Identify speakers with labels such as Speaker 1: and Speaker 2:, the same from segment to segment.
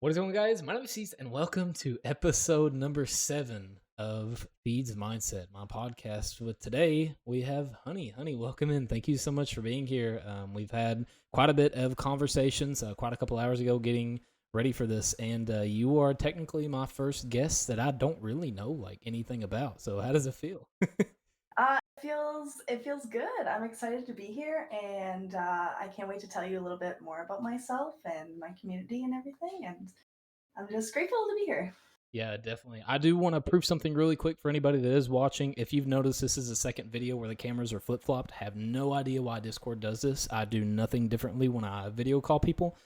Speaker 1: What is going on, guys? My name is Cease, and welcome to episode number 7 of Feeds Mindset, my podcast. With today, we have Honey. Honey, welcome in. Thank you so much for being here. We've had quite a bit of conversations, quite a couple hours ago, getting ready for this, and you are technically my first guest that I don't really know like anything about. So, how does it feel?
Speaker 2: It feels good. I'm excited to be here, and I can't wait to tell you a little bit more about myself and my community and everything. And I'm just grateful to be here.
Speaker 1: Yeah, definitely. I do want to prove something really quick for anybody that is watching. If you've noticed, this is the second video where the cameras are flip-flopped. Have no idea why Discord does this. I do nothing differently when I video call people.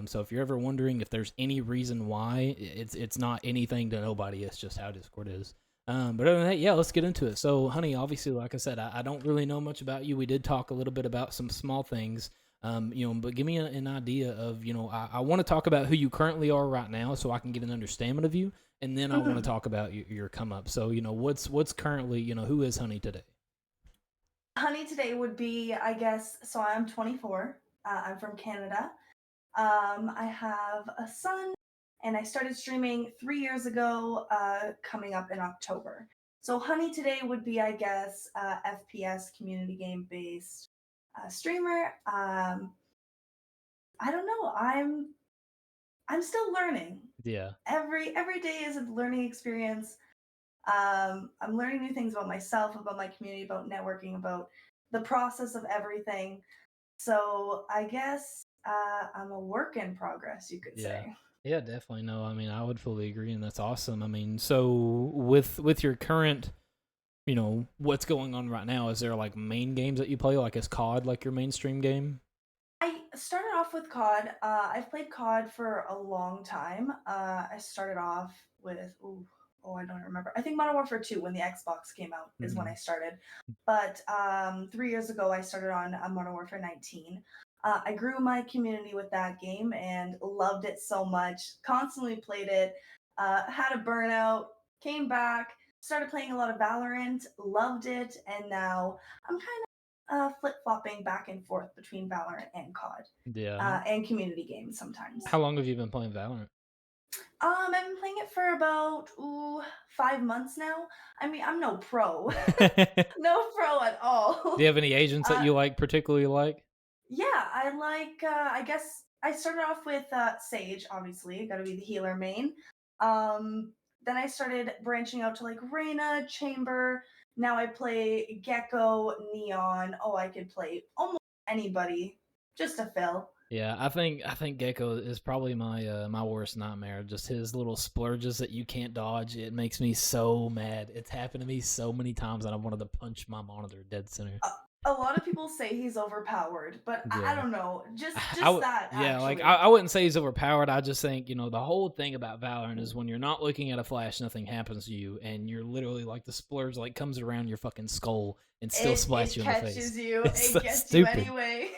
Speaker 1: So if you're ever wondering if there's any reason why, it's not anything to nobody. It's just how Discord is. But other than that, yeah, let's get into it. So, Honey, obviously, like I said, I don't really know much about you. We did talk a little bit about some small things. But give me an idea of, I want to talk about who you currently are right now so I can get an understanding of you. And then I want to talk about your come up. So, what's currently, who is Honey today?
Speaker 2: Honey today would be, I guess, so I'm 24. I'm from Canada. I have a son, and I started streaming 3 years ago, coming up in October. So Honey today would be, I guess, FPS community game based streamer. I don't know. I'm still learning.
Speaker 1: Yeah.
Speaker 2: Every day is a learning experience. I'm learning new things about myself, about my community, about networking, about the process of everything. So I guess I'm a work in progress, you could
Speaker 1: Yeah.
Speaker 2: say.
Speaker 1: Yeah, definitely. No, I mean, I would fully agree, and that's awesome. I mean, so with your current, what's going on right now, is there like main games that you play? Like, is COD like your mainstream game?
Speaker 2: I started off with COD. I've played COD for a long time. I started off with I don't remember. I think Modern Warfare 2 when the Xbox came out is when I started. But 3 years ago, I started on Modern Warfare 19. I grew my community with that game and loved it so much. Constantly played it. Had a burnout. Came back. Started playing a lot of Valorant. Loved it, and now I'm kind of flip flopping back and forth between Valorant and COD,
Speaker 1: Yeah.
Speaker 2: and community games sometimes.
Speaker 1: How long have you been playing Valorant?
Speaker 2: I've been playing it for about 5 months now. I mean, I'm no pro, no pro at all.
Speaker 1: Do you have any agents that
Speaker 2: uh,
Speaker 1: you particularly like?
Speaker 2: yeah, I like. I guess I started off with Sage. Obviously, got to be the healer main. Then I started branching out to like Reyna, Chamber. Now I play Gecko, Neon. Oh, I could play almost anybody just to fill.
Speaker 1: Yeah, I think Gecko is probably my worst nightmare. Just his little splurges that you can't dodge. It makes me so mad. It's happened to me so many times that I wanted to punch my monitor dead center.
Speaker 2: A lot of people say he's overpowered, but I
Speaker 1: Yeah.
Speaker 2: don't know. Just
Speaker 1: I
Speaker 2: just
Speaker 1: would,
Speaker 2: that
Speaker 1: yeah, like
Speaker 2: actually.
Speaker 1: I wouldn't say he's overpowered. I just think the whole thing about Valorant is when you're not looking at a flash, nothing happens to you, and you're literally like the splurge like comes around your fucking skull and still splats
Speaker 2: It
Speaker 1: you in the face.
Speaker 2: catches you.
Speaker 1: It's
Speaker 2: It
Speaker 1: so
Speaker 2: gets you
Speaker 1: stupid.
Speaker 2: anyway.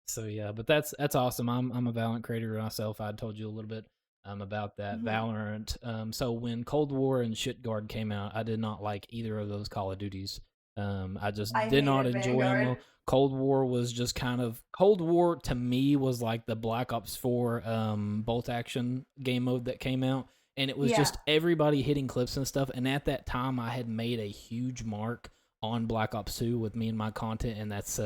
Speaker 1: So yeah, but that's awesome. I'm a Valorant creator myself. I told you a little bit about that
Speaker 2: Mhm.
Speaker 1: Valorant. So when Cold War and Shitguard came out, I did not like either of those Call of Duties. I just
Speaker 2: I
Speaker 1: did not
Speaker 2: hated
Speaker 1: enjoy them.
Speaker 2: Vanguard.
Speaker 1: Cold War was just Cold War to me was like the Black Ops 4 bolt action game mode that came out, and it was
Speaker 2: Yeah.
Speaker 1: just everybody hitting clips and stuff. And at that time, I had made a huge mark on Black Ops 2 with me and my content, and that's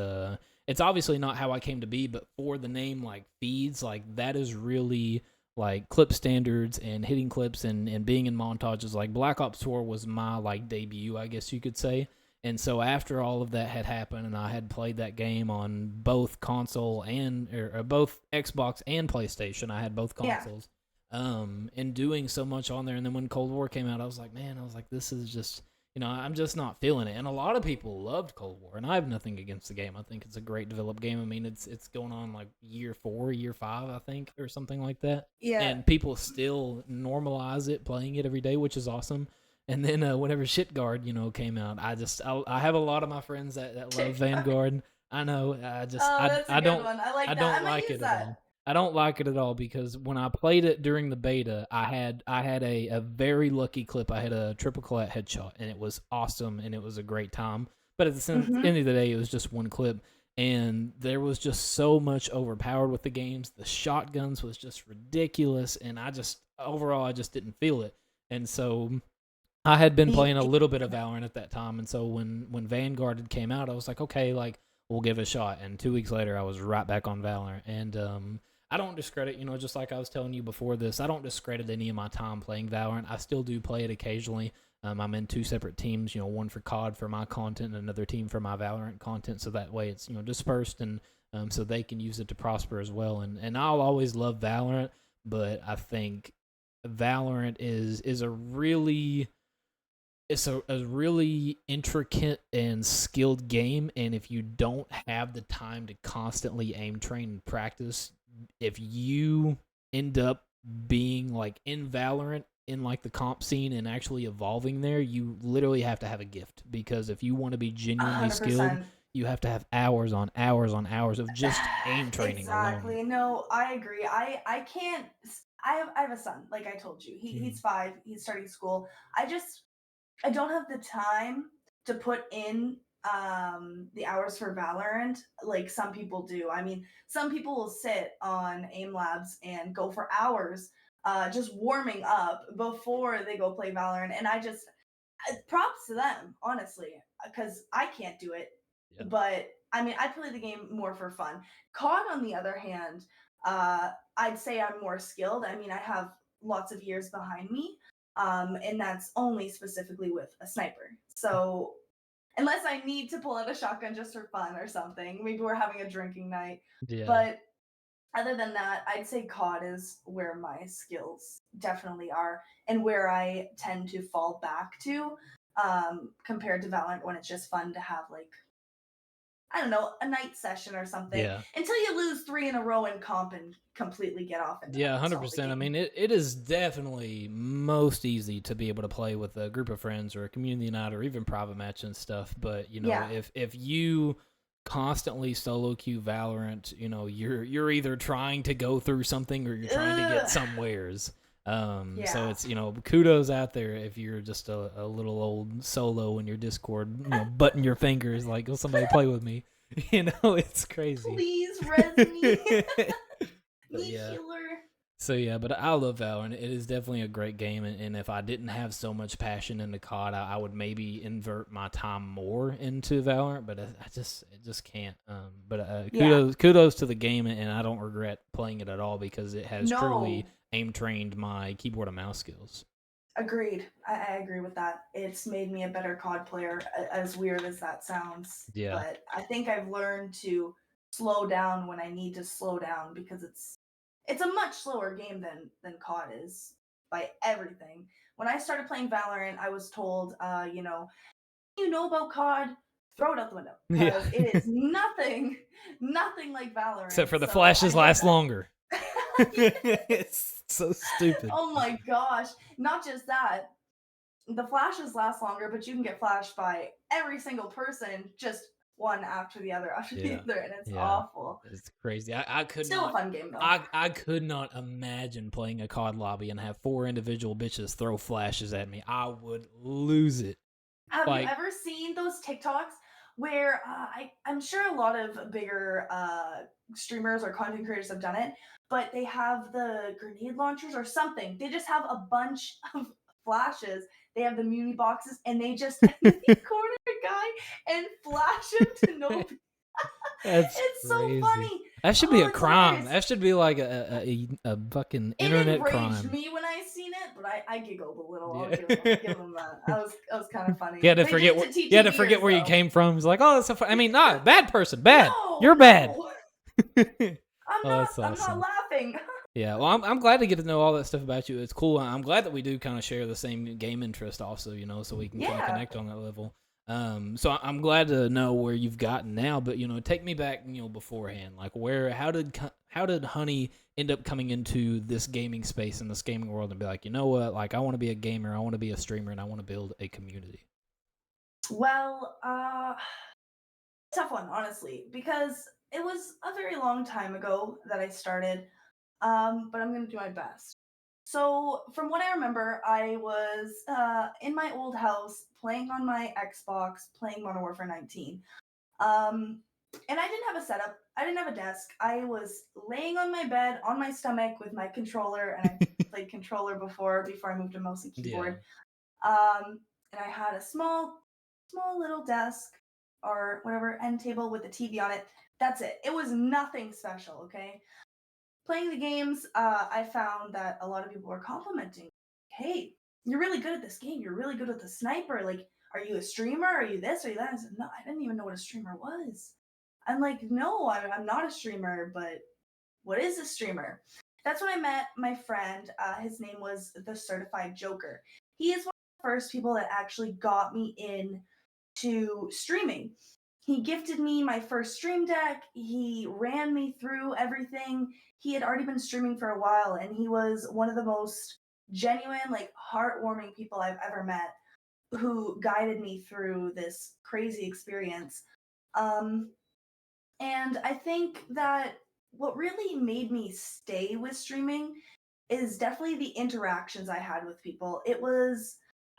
Speaker 1: it's obviously not how I came to be, but for the name like Feeds, like that is really like clip standards and hitting clips and being in montages. Like Black Ops 4 was my like debut, I guess you could say. And so after all of that had happened, and I had played that game on both console or both Xbox and PlayStation, I had both
Speaker 2: Yeah.
Speaker 1: consoles. And doing so much on there, and then when Cold War came out, I was like, this is just I'm just not feeling it. And a lot of people loved Cold War, and I have nothing against the game. I think it's a great developed game. I mean, it's going on like year 4, year 5, I think, or something like that.
Speaker 2: Yeah.
Speaker 1: And people still normalize it, playing it every day, which is awesome. And then whenever Shitguard, came out, I have a lot of my friends that love Vanguard. I know.
Speaker 2: Oh, that's a
Speaker 1: I
Speaker 2: good
Speaker 1: don't
Speaker 2: one. I like
Speaker 1: I
Speaker 2: that. I
Speaker 1: don't
Speaker 2: might
Speaker 1: like
Speaker 2: use
Speaker 1: it at
Speaker 2: that.
Speaker 1: all. I don't like it at all because when I played it during the beta, I had a very lucky clip. I had a triple collat headshot, and it was awesome, and it was a great time. But at the end
Speaker 2: Hmm.
Speaker 1: of the day, it was just one clip. and there was just so much overpowered with the games. The shotguns was just ridiculous, and I just didn't feel it. And so I had been playing a little bit of Valorant at that time, and so when Vanguard had came out, I was like, okay, like we'll give it a shot. And 2 weeks later, I was right back on Valorant, and I don't discredit, just like I was telling you before this, I don't discredit any of my time playing Valorant. I still do play it occasionally. I'm in 2 separate teams, one for COD for my content and another team for my Valorant content, so that way it's dispersed, and so they can use it to prosper as well. And I'll always love Valorant, but I think Valorant is a really intricate and skilled game, and if you don't have the time to constantly aim train and practice, if you end up being like in Valorant in like the comp scene and actually evolving there, you literally have to have a gift, because if you want to be genuinely skilled,
Speaker 2: 100%.
Speaker 1: you have to have hours on hours on hours of just aim training alone.
Speaker 2: Exactly. No, I agree. I can't. I have a son. Like I told you, he's 5. He's starting school. I don't have the time to put in the hours for Valorant like some people do. I mean, some people will sit on aim labs and go for hours just warming up before they go play Valorant, and props to them, honestly, because I can't do it.
Speaker 1: Yeah.
Speaker 2: But I mean, I play the game more for fun. COD, on the other hand, I'd say I'm more skilled. I mean, I have lots of years behind me, and that's only specifically with a sniper. So unless I need to pull out a shotgun just for fun or something, maybe we're having a drinking night.
Speaker 1: Yeah.
Speaker 2: But other than that, I'd say COD is where my skills definitely are, and where I tend to fall back to, compared to Valorant, when it's just fun to have, like, I don't know, a night session or something,
Speaker 1: Yeah.
Speaker 2: until you lose 3 in a row in comp and completely get off and
Speaker 1: Yeah,
Speaker 2: uninstall the
Speaker 1: 100%. I
Speaker 2: game.
Speaker 1: mean, it is definitely most easy to be able to play with a group of friends or a community night or even private match and stuff. But
Speaker 2: Yeah.
Speaker 1: if you constantly solo queue Valorant, you're either trying to go through something or you're trying to get
Speaker 2: Ugh.
Speaker 1: somewheres. So
Speaker 2: Yeah.
Speaker 1: it's kudos out there if you're just a little old solo in your Discord, button your fingers like, oh, somebody play with me. It's crazy.
Speaker 2: Please res me.
Speaker 1: But
Speaker 2: Need
Speaker 1: yeah.
Speaker 2: healer.
Speaker 1: So yeah, but I love Valorant. It is definitely a great game, and if I didn't have so much passion into COD, I would maybe invert my time more into Valorant. But I just can't. But kudos to the game, and I don't regret playing it at all, because it has truly aim trained my keyboard and mouse skills.
Speaker 2: Agreed. I agree with that. It's made me a better COD player, as weird as that sounds.
Speaker 1: Yeah.
Speaker 2: But I think I've learned to slow down when I need to slow down, because it's a much slower game than COD is by everything. When I started playing Valorant, I was told, you know about COD, throw it out the window, because it is nothing like Valorant.
Speaker 1: Except for the
Speaker 2: So
Speaker 1: flashes
Speaker 2: I get
Speaker 1: last
Speaker 2: that.
Speaker 1: longer. It's so stupid.
Speaker 2: Oh my gosh. Not just that. The flashes last longer, but you can get flashed by every single person, just one after the other after the other, and it's awful.
Speaker 1: It's crazy. I could
Speaker 2: Still
Speaker 1: not.
Speaker 2: a fun game though.
Speaker 1: I could not imagine playing a COD lobby and have 4 individual bitches throw flashes at me. I would lose it.
Speaker 2: Have you ever seen those TikToks where I'm sure a lot of bigger streamers or content creators have done it, but they have the grenade launchers or something. They just have a bunch of flashes. They have the muni boxes, and they just they corner a guy and flash him to no.
Speaker 1: That's
Speaker 2: it's
Speaker 1: crazy.
Speaker 2: So funny.
Speaker 1: That should be a
Speaker 2: it's
Speaker 1: crime.
Speaker 2: hilarious.
Speaker 1: That should be like a fucking internet
Speaker 2: It enraged
Speaker 1: crime.
Speaker 2: me when I seen it, but I giggled a little. I'll give them that. That was kind of funny.
Speaker 1: You had to forget where you came from. It's like, oh, that's so funny. I mean, no, bad person, bad.
Speaker 2: No,
Speaker 1: You're bad.
Speaker 2: I'm not laughing.
Speaker 1: Yeah, well, I'm glad to get to know all that stuff about you. It's cool. I'm glad that we do kind of share the same game interest, also. So we can kind of connect on that level. So I'm glad to know where you've gotten now, but take me back, beforehand. Like, how did Honey end up coming into this gaming space and this gaming world and be like, you know what, like I want to be a gamer, I want to be a streamer, and I want to build a community?
Speaker 2: Well, tough one, honestly, because it was a very long time ago that I started. But I'm gonna do my best. So, from what I remember, I was in my old house playing on my Xbox, playing Modern Warfare 19. And I didn't have a setup. I didn't have a desk. I was laying on my bed on my stomach with my controller, and I played controller before I moved to mouse and
Speaker 1: Yeah.
Speaker 2: keyboard. And I had a small little desk or whatever end table with a TV on it. That's it. It was nothing special. Okay. Playing the games, I found that a lot of people were complimenting. Hey, you're really good at this game. You're really good with the sniper. Like, are you a streamer? Are you this? Are you that? I said, no, I didn't even know what a streamer was. I'm like, no, I'm not a streamer, but what is a streamer? That's when I met my friend. His name was the Certified Joker. He is one of the first people that actually got me in to streaming. He gifted me my first stream deck. He ran me through everything. He had already been streaming for a while, and he was one of the most genuine, like heartwarming people I've ever met who guided me through this crazy experience. Um, and I think that what really made me stay with streaming is definitely the interactions I had with people.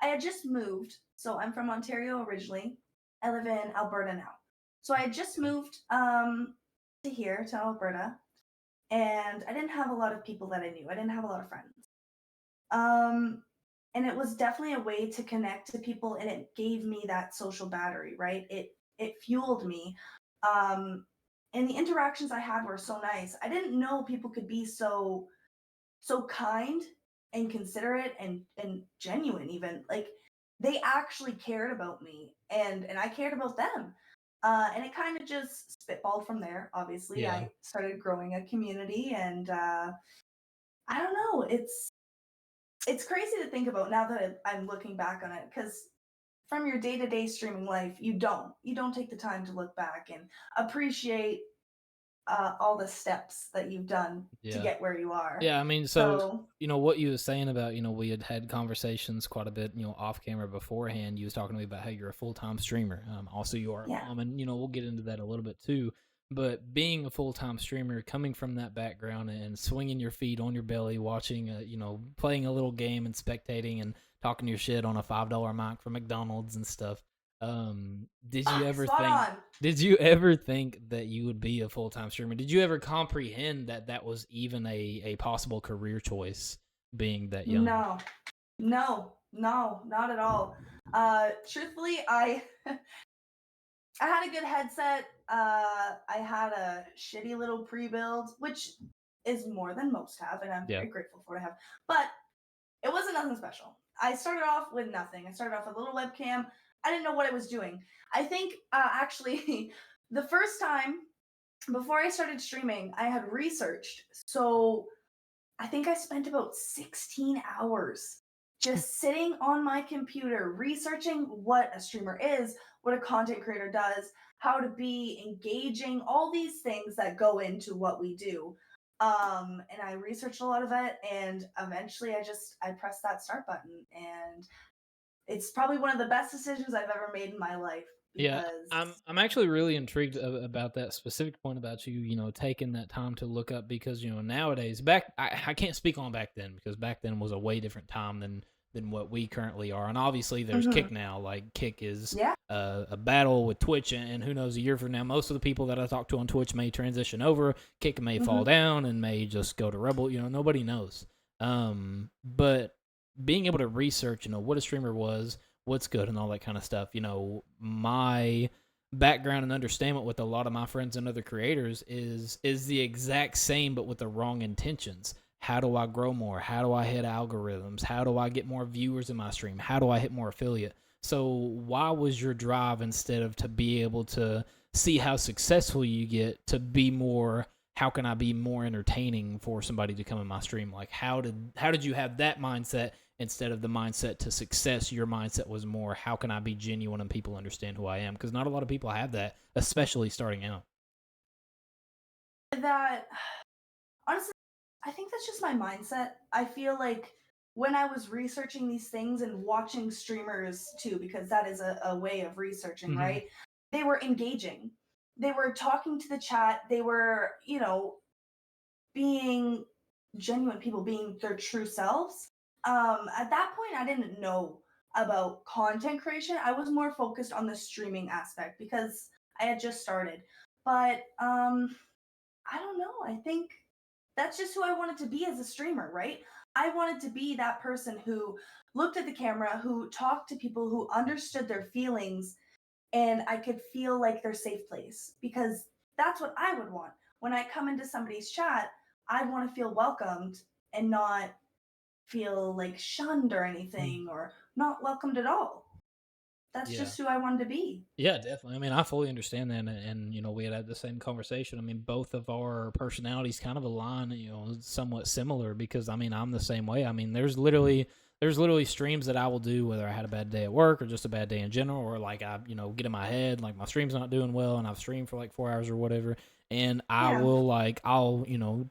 Speaker 2: I had just moved, so I'm from Ontario originally. I live in Alberta now. So I had just moved to here, to Alberta, and I didn't have a lot of people that I knew. I didn't have a lot of friends. Um, and it was definitely a way to connect to people, and it gave me that social battery, right? It fueled me. Um, and the interactions I had were so nice. I didn't know people could be so kind and considerate and genuine even. Like they actually cared about me and I cared about them. And it kind of just spitballed from there. Obviously,
Speaker 1: Yeah.
Speaker 2: I started growing a community and I don't know, it's crazy to think about now that I'm looking back on it because from your day-to-day streaming life, you don't take the time to look back and appreciate all the steps that you've done to
Speaker 1: Yeah.
Speaker 2: get where you are.
Speaker 1: Yeah, I mean, so
Speaker 2: So
Speaker 1: what you was saying about, we had conversations quite a bit, off camera beforehand. You was talking to me about how you're a full time streamer. Also, you are a
Speaker 2: yeah,
Speaker 1: mom, and we'll get into that a little bit too. But being a full time streamer, coming from that background and swinging your feet on your belly, watching, playing a little game and spectating and talking your shit on a $5 mic from McDonald's and stuff. Did you ever
Speaker 2: spot
Speaker 1: think
Speaker 2: on.
Speaker 1: did you ever think that you would be a full time streamer? Did you ever comprehend that that was even a possible career choice being that young?
Speaker 2: No, no, not at all. Truthfully, I had a good headset. I had a shitty little pre-build, which is more than most have, and I'm
Speaker 1: Yeah.
Speaker 2: very grateful for what I have. But it wasn't nothing special. I started off with nothing. I started off with a little webcam. I didn't know what I was doing. I think actually the first time before I started streaming, I had researched. So I think I spent about 16 hours just sitting on my computer researching what a streamer is, what a content creator does, how to be engaging, all these things that go into what we do. And I researched a lot of it, and eventually I pressed that start button, and it's probably one of the best decisions I've ever made in my life
Speaker 1: Yeah,
Speaker 2: because
Speaker 1: I'm actually really intrigued about that specific point about you, taking that time to look up because nowadays I can't speak on back then because back then was a way different time than what we currently are, and obviously there's
Speaker 2: Mhm.
Speaker 1: Kick now. Like Kick is
Speaker 2: Yeah.
Speaker 1: a battle with Twitch, and who knows, a year from now, most of the people that I talk to on Twitch may transition over. Kick may fall
Speaker 2: Mhm.
Speaker 1: down and may just go to Rebel. Nobody knows. But being able to research, what a streamer was, what's good and all that kind of stuff. My background and understanding with a lot of my friends and other creators is the exact same but with the wrong intentions. How do I grow more? How do I hit algorithms? How do I get more viewers in my stream? How do I hit more affiliate? So why was your drive instead of to be able to see how successful you get to be more how can I be more entertaining for somebody to come in my stream? Like how did you have that mindset instead of the mindset to success? Your mindset was more how can I be genuine and people understand who I am? Because not a lot of people have that, especially starting out.
Speaker 2: That honestly, I think that's just my mindset. I feel like when I was researching these things and watching streamers too, because that is a way of researching,
Speaker 1: Mm-hmm.
Speaker 2: right? They were engaging. They were talking to the chat. They were, being genuine people, being their true selves. At that point, I didn't know about content creation. I was more focused on the streaming aspect because I had just started. But I don't know. I think that's just who I wanted to be as a streamer, right? I wanted to be that person who looked at the camera, who talked to people, who understood their feelings, and I could feel like their safe place because that's what I would want. When I come into somebody's chat, I want to feel welcomed and not feel like shunned or anything or not welcomed at all. That's
Speaker 1: Yeah.
Speaker 2: just who I wanted to be.
Speaker 1: Yeah, definitely. I mean, I fully understand that, and we had the same conversation. I mean, both of our personalities kind of align, somewhat similar because I mean, I'm the same way. I mean, there's literally streams that I will do whether I had a bad day at work or just a bad day in general, or like I get in my head like my stream's not doing well, and I've streamed for like 4 hours or whatever, and I
Speaker 2: Yeah.
Speaker 1: will I'll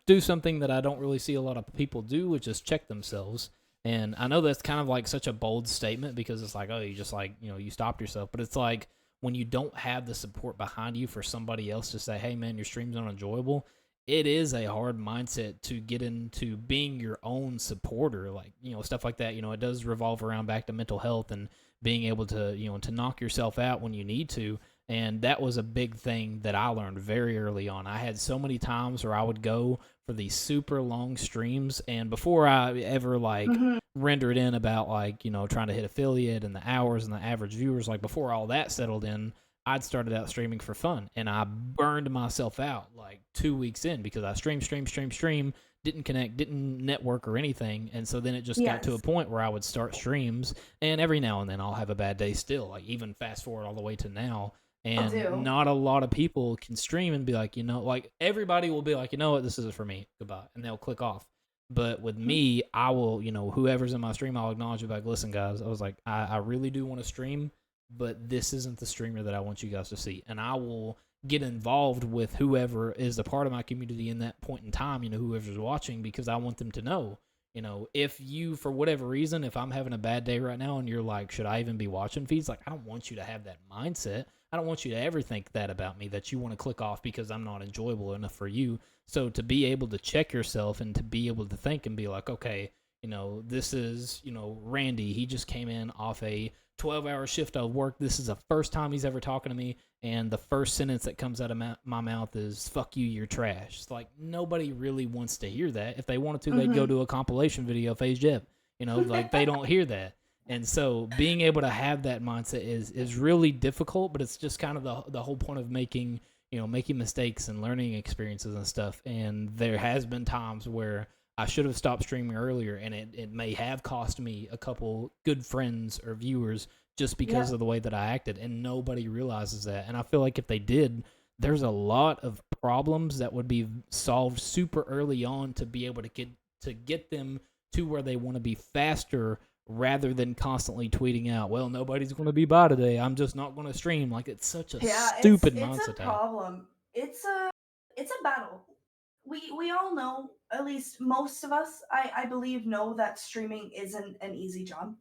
Speaker 1: do something that I don't really see a lot of people do, which is check themselves. And I know that's kind of like such a bold statement because it's like, oh, you just you stopped yourself, but it's like when you don't have the support behind you for somebody else to say, hey, man, your stream's unenjoyable, it is a hard mindset to get into being your own supporter. Like, stuff like that, it does revolve around back to mental health and being able to, to knock yourself out when you need to. And that was a big thing that I learned very early on. I had so many times where I would go for these super long streams, and before I ever
Speaker 2: Hmm.
Speaker 1: rendered in about trying to hit affiliate and the hours and the average viewers, like before all that settled in, I'd started out streaming for fun, and I burned myself out like 2 weeks in because I stream, didn't connect, didn't network or anything. And so then it just got to a
Speaker 2: Yes.
Speaker 1: point where I would start streams, and every now and then I'll have a bad day still, like even fast forward all the way to now.
Speaker 2: I'll
Speaker 1: And
Speaker 2: do.
Speaker 1: not a lot of people can stream and be like, like everybody will be like, what, this isn't for me, goodbye, and they'll click off. But with
Speaker 2: Mhm.
Speaker 1: me, I will, whoever's in my stream, I'll acknowledge it, like, listen, guys, I was like, I really do want to stream, but this isn't the streamer that I want you guys to see. And I will get involved with whoever is a part of my community in that point in time, whoever's watching, because I want them to know, if you, for whatever reason, if I'm having a bad day right now and you're like, should I even be watching feeds? Like, I don't want you to have that mindset. I don't want you to ever think that about me, that you want to click off because I'm not enjoyable enough for you. So to be able to check yourself and to be able to think and be like, okay, this is, Randy. He just came in off a 12-hour shift of work. This is the first time he's ever talking to me. And the first sentence that comes out of my mouth is, fuck you, you're trash. It's like nobody really wants to hear that. If they wanted to, they'd go
Speaker 2: Mhm.
Speaker 1: to a compilation video of Phase Jeb. Like they don't hear that. And so being able to have that mindset is really difficult, but it's just kind of the whole point of making mistakes and learning experiences and stuff. And there has been times where I should have stopped streaming earlier, and it may have cost me a couple good friends or viewers just because
Speaker 2: Yep.
Speaker 1: of the way that I acted, and nobody realizes that. And I feel like if they did, there's a lot of problems that would be solved super early on to be able to get them to where they want to be faster rather than constantly tweeting out, well, nobody's going to be by today, I'm just not going to stream. Like, it's such a
Speaker 2: Yeah, it's
Speaker 1: stupid
Speaker 2: it's
Speaker 1: mindset
Speaker 2: a
Speaker 1: to have.
Speaker 2: problem. It's a battle. We all know, at least most of us, I believe, know that streaming isn't an easy job.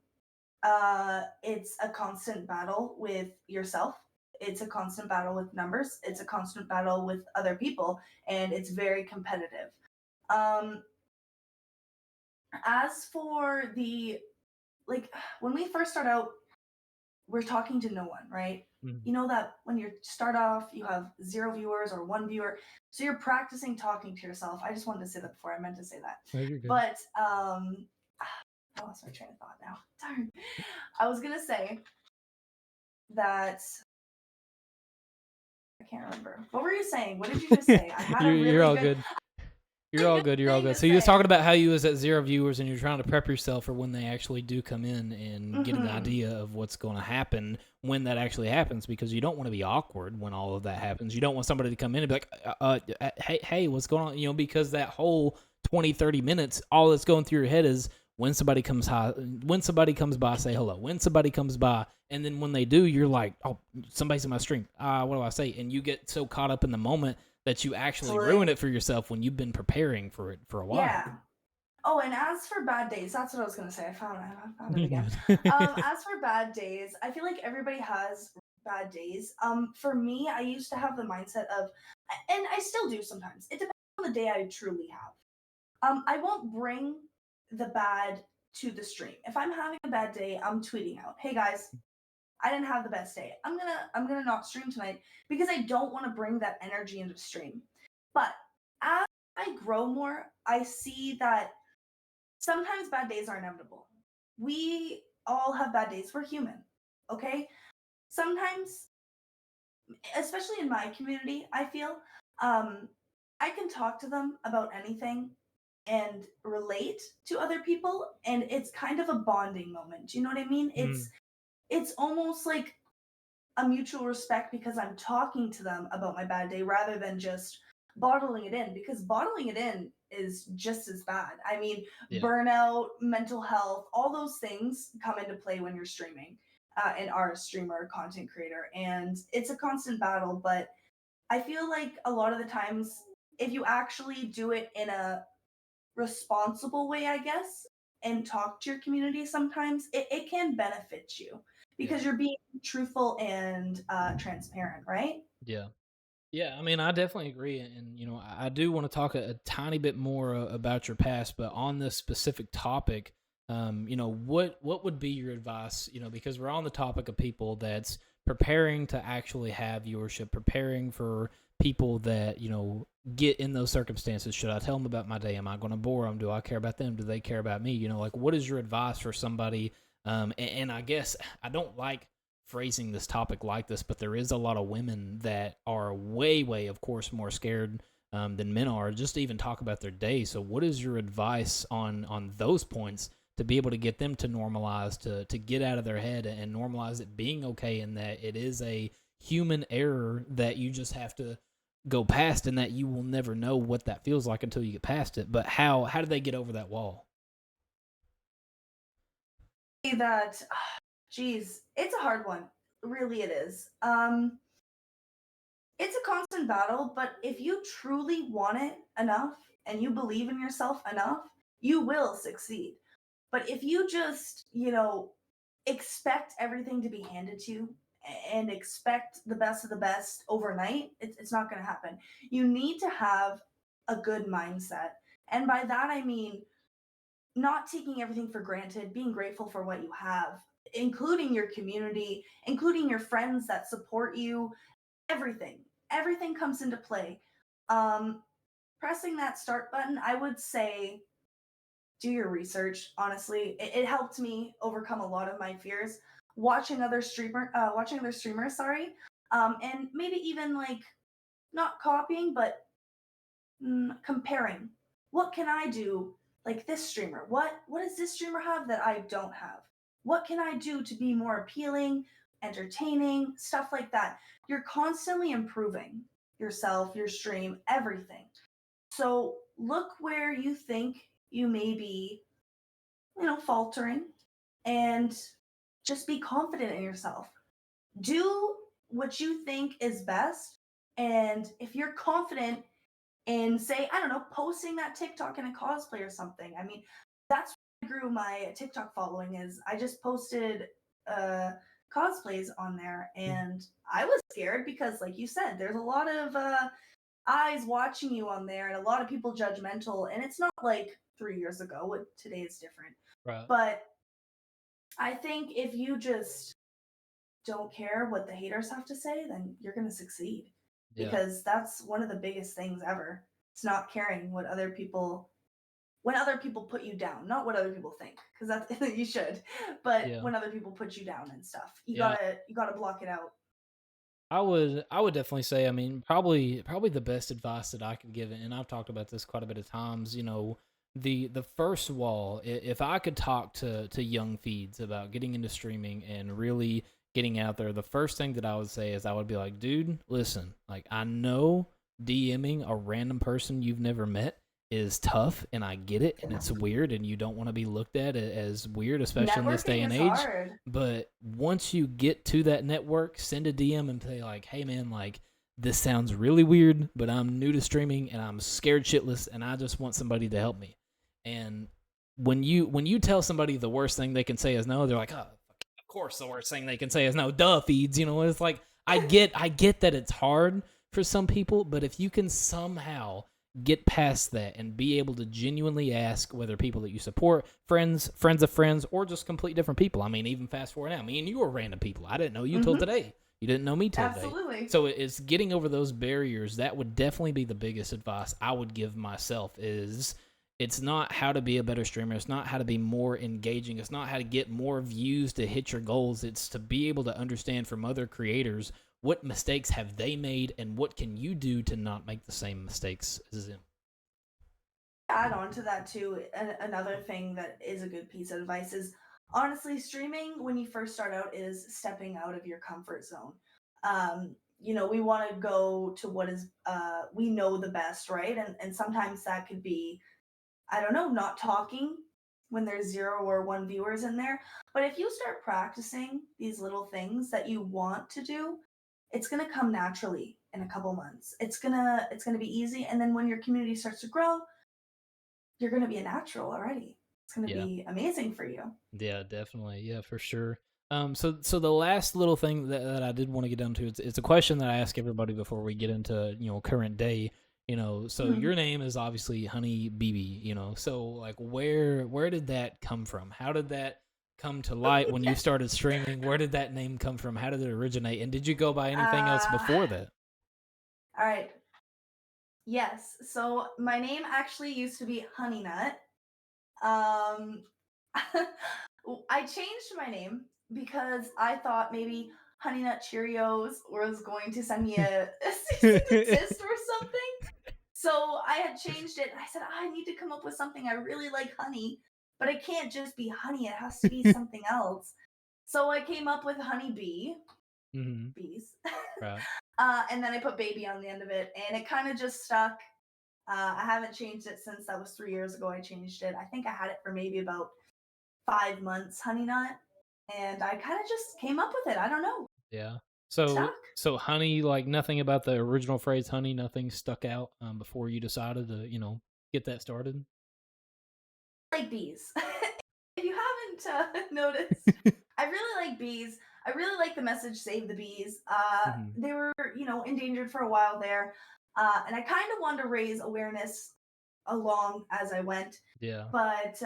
Speaker 2: It's a constant battle with yourself. It's a constant battle with numbers. It's a constant battle with other people, and it's very competitive. Um, as for the like, when we first start out, we're talking to no one, right?
Speaker 1: Mhm.
Speaker 2: You know that when you start off, you have 0 viewers or 1 viewer, so you're practicing talking to yourself. I just wanted to say that before I meant to say that,
Speaker 1: No, you're good.
Speaker 2: but I lost my train of thought now. Darn. I was gonna say that I can't remember. What were you saying? What did you just say? I had a
Speaker 1: You're
Speaker 2: really
Speaker 1: all
Speaker 2: good,
Speaker 1: good. You're
Speaker 2: really
Speaker 1: all
Speaker 2: good
Speaker 1: good. You're all
Speaker 2: thing
Speaker 1: good.
Speaker 2: to
Speaker 1: So you was talking
Speaker 2: say.
Speaker 1: about how you was at 0 viewers and you're trying to prep yourself for when they actually do come in and get an
Speaker 2: Hmm.
Speaker 1: idea of what's going to happen when that actually happens, because you don't want to be awkward when all of that happens. You don't want somebody to come in and be like, hey, what's going on? Because that whole 20, 30 minutes, all that's going through your head is when somebody comes by, say hello. When somebody comes by, and then when they do, you're like, oh, somebody's in my stream. What do I say? And you get so caught up in the moment that you actually ruin
Speaker 2: Absolutely.
Speaker 1: it for yourself when you've been preparing for it for a while.
Speaker 2: Yeah. Oh, and as for bad days, that's what I was gonna say. I found it again.
Speaker 1: Mhm.
Speaker 2: As for bad days, I feel like everybody has bad days. For me, I used to have the mindset of, and I still do sometimes. It depends on the day I truly have. I won't bring the bad to the stream. If I'm having a bad day, I'm tweeting out, "Hey guys, I didn't have the best day. I'm gonna not stream tonight because I don't want to bring that energy into stream. But as I grow more, I see that sometimes bad days are inevitable. We all have bad days. We're human. Okay? Sometimes, especially in my community, I feel um I can talk to them about anything and relate to other people, and it's kind of a bonding moment. Do you know what I mean?
Speaker 1: Mm,
Speaker 2: It's almost like a mutual respect because I'm talking to them about my bad day rather than just bottling it in, because bottling it in is just as bad. I mean,
Speaker 1: yeah,
Speaker 2: burnout, mental health, all those things come into play when you're streaming and are a streamer or content creator. And it's a constant battle, but I feel like a lot of the times, if you actually do it in a responsible way, I guess, and talk to your community sometimes, it can benefit you
Speaker 1: yeah,
Speaker 2: because you're being truthful and transparent, right?
Speaker 1: yeah. Yeah, I mean, I definitely agree, and you know, I do want to talk a tiny bit more about your past, but on this specific topic, you know, what would be your advice? You know, because we're on the topic of people that's preparing to actually have viewership, preparing for people that you know get in those circumstances. Should I tell them about my day? Am I going to bore them? Do I care about them? Do they care about me? You know, like what is your advice for somebody? And I guess I don't like phrasing this topic like this, but there is a lot of women that are way, of course, more scared than men are, just to even talk about their day. So, what is your advice on those points to be able to get them to normalize, to get out of their head and normalize it being okay, and that it is a human error that you just have to go past, and that you will never know what that feels like until you get past it. But how do they get over that wall?
Speaker 2: That, geez, it's a hard one. Really, it is. It's a constant battle, but if you truly want it enough and you believe in yourself enough, you will succeed. But if you just, expect everything to be handed to you and expect the best of the best overnight, it's not going to happen. You need to have a good mindset. And by that, I mean not taking everything for granted, being grateful for what you have, including your community, including your friends that support you, everything. Everything comes into play. Um, Pressing that start button, I would say do your research. Honestly, it helped me overcome a lot of my fears. Watching other streamers, sorry, and maybe even like not copying, but comparing. What can I do like this streamer? What does this streamer have that I don't have? What can I do to be more appealing, entertaining, stuff like that? You're constantly improving yourself, your stream, everything. So look where you think you may be, faltering, and just be confident in yourself. Do what you think is best. And if you're confident in, say, I don't know, posting that TikTok in a cosplay or something, I mean, that's where I grew my TikTok following. Is I just posted uh cosplays on there, and I was scared because, like you said, there's a lot of eyes watching you on there and a lot of people judgmental, and it's not like 3 years ago. Today is different.
Speaker 1: Right.
Speaker 2: But I think if you just don't care what the haters have to say, then you're going to succeed,
Speaker 1: Yeah.
Speaker 2: because that's one of the biggest things ever. It's not caring what other people when other people put you down, not what other people think, because that's you should, but
Speaker 1: Yeah.
Speaker 2: when other people put you down and stuff, you
Speaker 1: Yeah.
Speaker 2: gotta you gotta block it out.
Speaker 1: I would definitely say, I mean, probably the best advice that I could give, and I've talked about this quite a bit of times, you know, the first wall, if I could talk to young feeds about getting into streaming and really getting out there, the first thing that I would say is I would be like, dude, listen, like I know DMing a random person you've never met is tough, and I get it, and it's weird, and you don't want to be looked at as weird, especially in this day
Speaker 2: Networking
Speaker 1: and
Speaker 2: is
Speaker 1: age.
Speaker 2: hard.
Speaker 1: But once you get to that network, send a DM and say like, "Hey man, like this sounds really weird, but I'm new to streaming and I'm scared shitless, and I just want somebody to help me." And when you tell somebody the worst thing they can say is no, they're like, "Oh, of course the worst thing they can say is no." Duh, feeds. You know, it's like I get that it's hard for some people, but if you can somehow get past that and be able to genuinely ask whether people that you support, friends of friends, or just complete different people. I mean, even fast forward now, me and you were random people. I didn't know you till
Speaker 2: Hmm.
Speaker 1: today. You didn't know me till today.
Speaker 2: Absolutely.
Speaker 1: So it's getting over those barriers. That would definitely be the biggest advice I would give myself is it's not how to be a better streamer. It's not how to be more engaging. It's not how to get more views to hit your goals. It's to be able to understand from other creators what mistakes have they made and what can you do to not make the same mistakes as them.
Speaker 2: Add on to that too, another thing that is a good piece of advice is honestly streaming when you first start out is stepping out of your comfort zone. We want to go to what is we know the best, right? And sometimes that could be, I don't know, not talking when there's 0 or 1 viewers in there. But if you start practicing these little things that you want to do, it's gonna come naturally in a couple months. It's gonna be easy, and then when your community starts to grow, you're gonna be a natural already. It's gonna
Speaker 1: Yeah.
Speaker 2: be amazing for you.
Speaker 1: Yeah, definitely. Yeah, for sure. So the last little thing that I did want to get down to, it's a question that I ask everybody before we get into, current day. So
Speaker 2: Mhm.
Speaker 1: your name is obviously Honeyybeebb, so like where did that come from? How did that come to light when you started streaming? Where did that name come from? How did it originate? And did you go by anything else
Speaker 2: Uh,
Speaker 1: before that?
Speaker 2: all right. Yes. So my name actually used to be Honey Nut. Um, I changed my name because I thought maybe Honey Nut Cheerios was going to send me a cease and desist or something. So I had changed it. I said, I need to come up with something. I really like honey, but it can't just be honey. It has to be something else. So I came up with Honeybee,
Speaker 1: Hmm.
Speaker 2: bees.
Speaker 1: Right.
Speaker 2: And then I put baby on the end of it, and it kind of just stuck. I haven't changed it since that was 3 years ago. I changed it. I think I had it for maybe about 5 months, Honey Nut, and I kind of just came up with it. I don't know,
Speaker 1: Yeah. So
Speaker 2: stuck
Speaker 1: so honey, like nothing about the original phrase honey, nothing stuck out before you decided to, get that started.
Speaker 2: like bees. If you haven't noticed, I really like bees. I really like the message "Save the Bees."
Speaker 1: Hmm.
Speaker 2: They were, endangered for a while there, and I kind of wanted to raise awareness along as I went,
Speaker 1: Yeah.
Speaker 2: but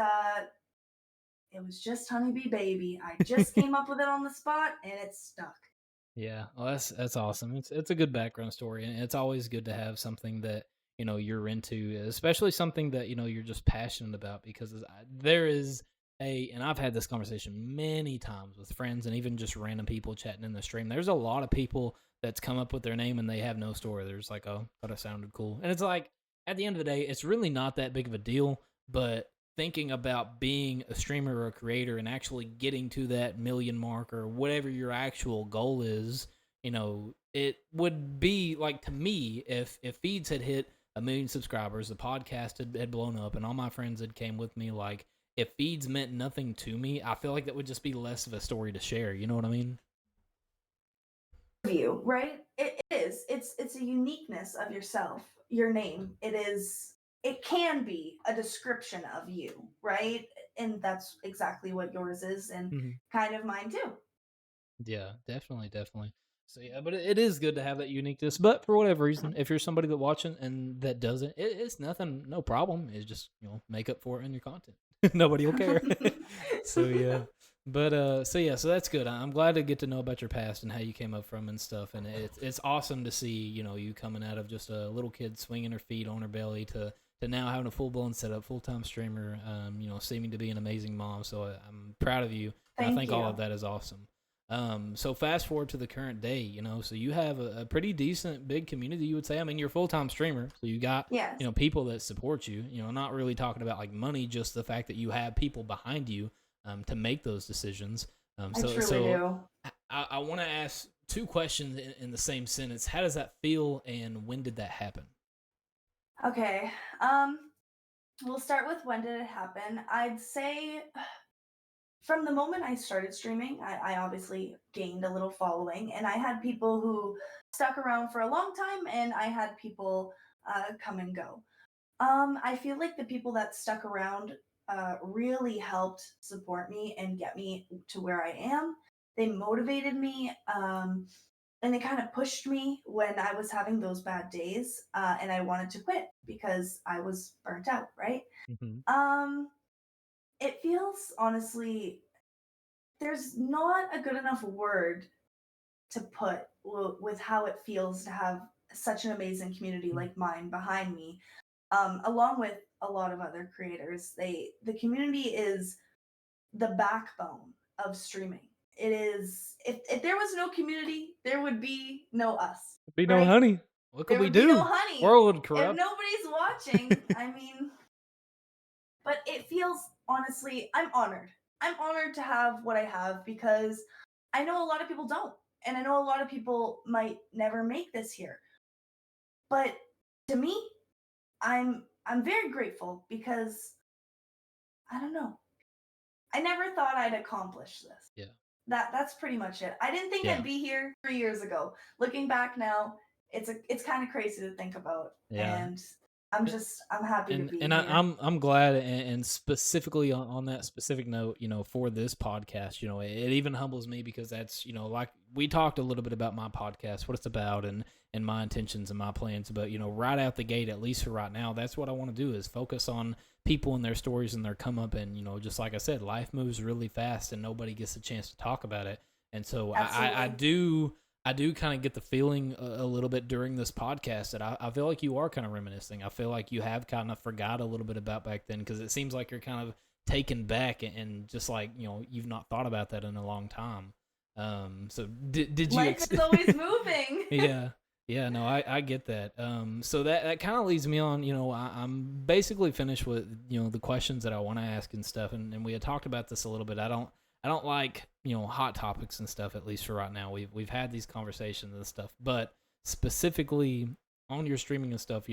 Speaker 2: it was just Honeybee Baby. I just came up with it on the spot, and it stuck.
Speaker 1: Yeah, well, that's awesome. It's a good background story, and it's always good to have something that you're into, especially something that you're just passionate about. Because there is and I've had this conversation many times with friends and even just random people chatting in the stream. There's a lot of people that's come up with their name and they have no story. There's like, oh, thought it sounded cool, and it's like at the end of the day, it's really not that big of a deal, but thinking about being a streamer or a creator and actually getting to that million mark or whatever your actual goal is, it would be like to me if feeds had hit 1 million subscribers, the podcast had blown up, and all my friends had came with me. Like if feeds meant nothing to me, I feel like that would just be less of a story to share. You know what I mean?
Speaker 2: You right? It is. It's a uniqueness of yourself. Your name. It is. It can be a description of you, right? And that's exactly what yours is, and
Speaker 1: Hmm.
Speaker 2: kind of mine too.
Speaker 1: Yeah, definitely, definitely. So yeah, but it is good to have that uniqueness. But for whatever reason, if you're somebody that watching and that doesn't, it's nothing, no problem. It's just make up for it in your content. Nobody will care. So yeah, but so yeah, so that's good. I'm glad to get to know about your past and how you came up from and stuff. And it's awesome to see you coming out of just a little kid swinging her feet on her belly to now having a full blown setup, full time streamer. Seeming to be an amazing mom. So I'm proud of you, and I
Speaker 2: Thank
Speaker 1: think all of
Speaker 2: you.
Speaker 1: that is awesome. So fast forward to the current day, so you have a pretty decent big community, you would say. I mean, you're a full time streamer, so you got
Speaker 2: Yes,
Speaker 1: people that support you. Not really talking about like money, just the fact that you have people behind you to make those decisions.
Speaker 2: I
Speaker 1: So
Speaker 2: truly
Speaker 1: so
Speaker 2: do.
Speaker 1: I want to ask two questions in the same sentence. How does that feel, and when did that happen?
Speaker 2: Okay. We'll start with when did it happen. I'd say from the moment I started streaming, I obviously gained a little following, and I had people who stuck around for a long time, and I had people come and go. I feel like the people that stuck around really helped support me and get me to where I am. They motivated me. and it kind of pushed me when I was having those bad days, and I wanted to quit because I was burnt out, right?
Speaker 1: Mhm.
Speaker 2: Um, it feels honestly, there's not a good enough word to put with how it feels to have such an amazing community
Speaker 1: Mm.
Speaker 2: like mine behind me, along with a lot of other creators. The community is the backbone of streaming. It is, if there was no community, there would be no us,
Speaker 1: Be no
Speaker 2: right?
Speaker 1: honey. What could
Speaker 2: There
Speaker 1: we
Speaker 2: would be no
Speaker 1: do?
Speaker 2: honey
Speaker 1: World would
Speaker 2: if
Speaker 1: corrupt.
Speaker 2: nobody's watching. I mean, but it feels, honestly, I'm honored. I'm honored to have what I have because I know a lot of people don't. And I know a lot of people might never make this here. But to me, I'm very grateful because I don't know. I never thought I'd accomplish this.
Speaker 1: Yeah.
Speaker 2: That's pretty much it. I didn't think I'd
Speaker 1: Yeah.
Speaker 2: be here 3 years ago. Looking back now, it's kind of crazy to think about,
Speaker 1: Yeah.
Speaker 2: and I'm happy to be here.
Speaker 1: I'm glad, and specifically on that specific note, for this podcast, it even humbles me because that's, like we talked a little bit about my podcast, what it's about, and my intentions and my plans, but right out the gate, at least for right now, that's what I want to do is focus on people and their stories and their come up, and just like I said, life moves really fast and nobody gets a chance to talk about it, and so I
Speaker 2: Absolutely.
Speaker 1: do. I do kind of get the feeling a little bit during this podcast that I feel like you are kind of reminiscing. I feel like you have kind of forgot a little bit about back then because it seems like you're kind of taken back and just like you've not thought about that in a long time. So did you?
Speaker 2: Life is always moving.
Speaker 1: Yeah, yeah. No, I get that. So that kind of leads me on. I'm basically finished with the questions that I want to ask and stuff, and we had talked about this a little bit. I don't like hot topics and stuff, at least for right now. We've had these conversations and stuff, but specifically on your streaming and stuff,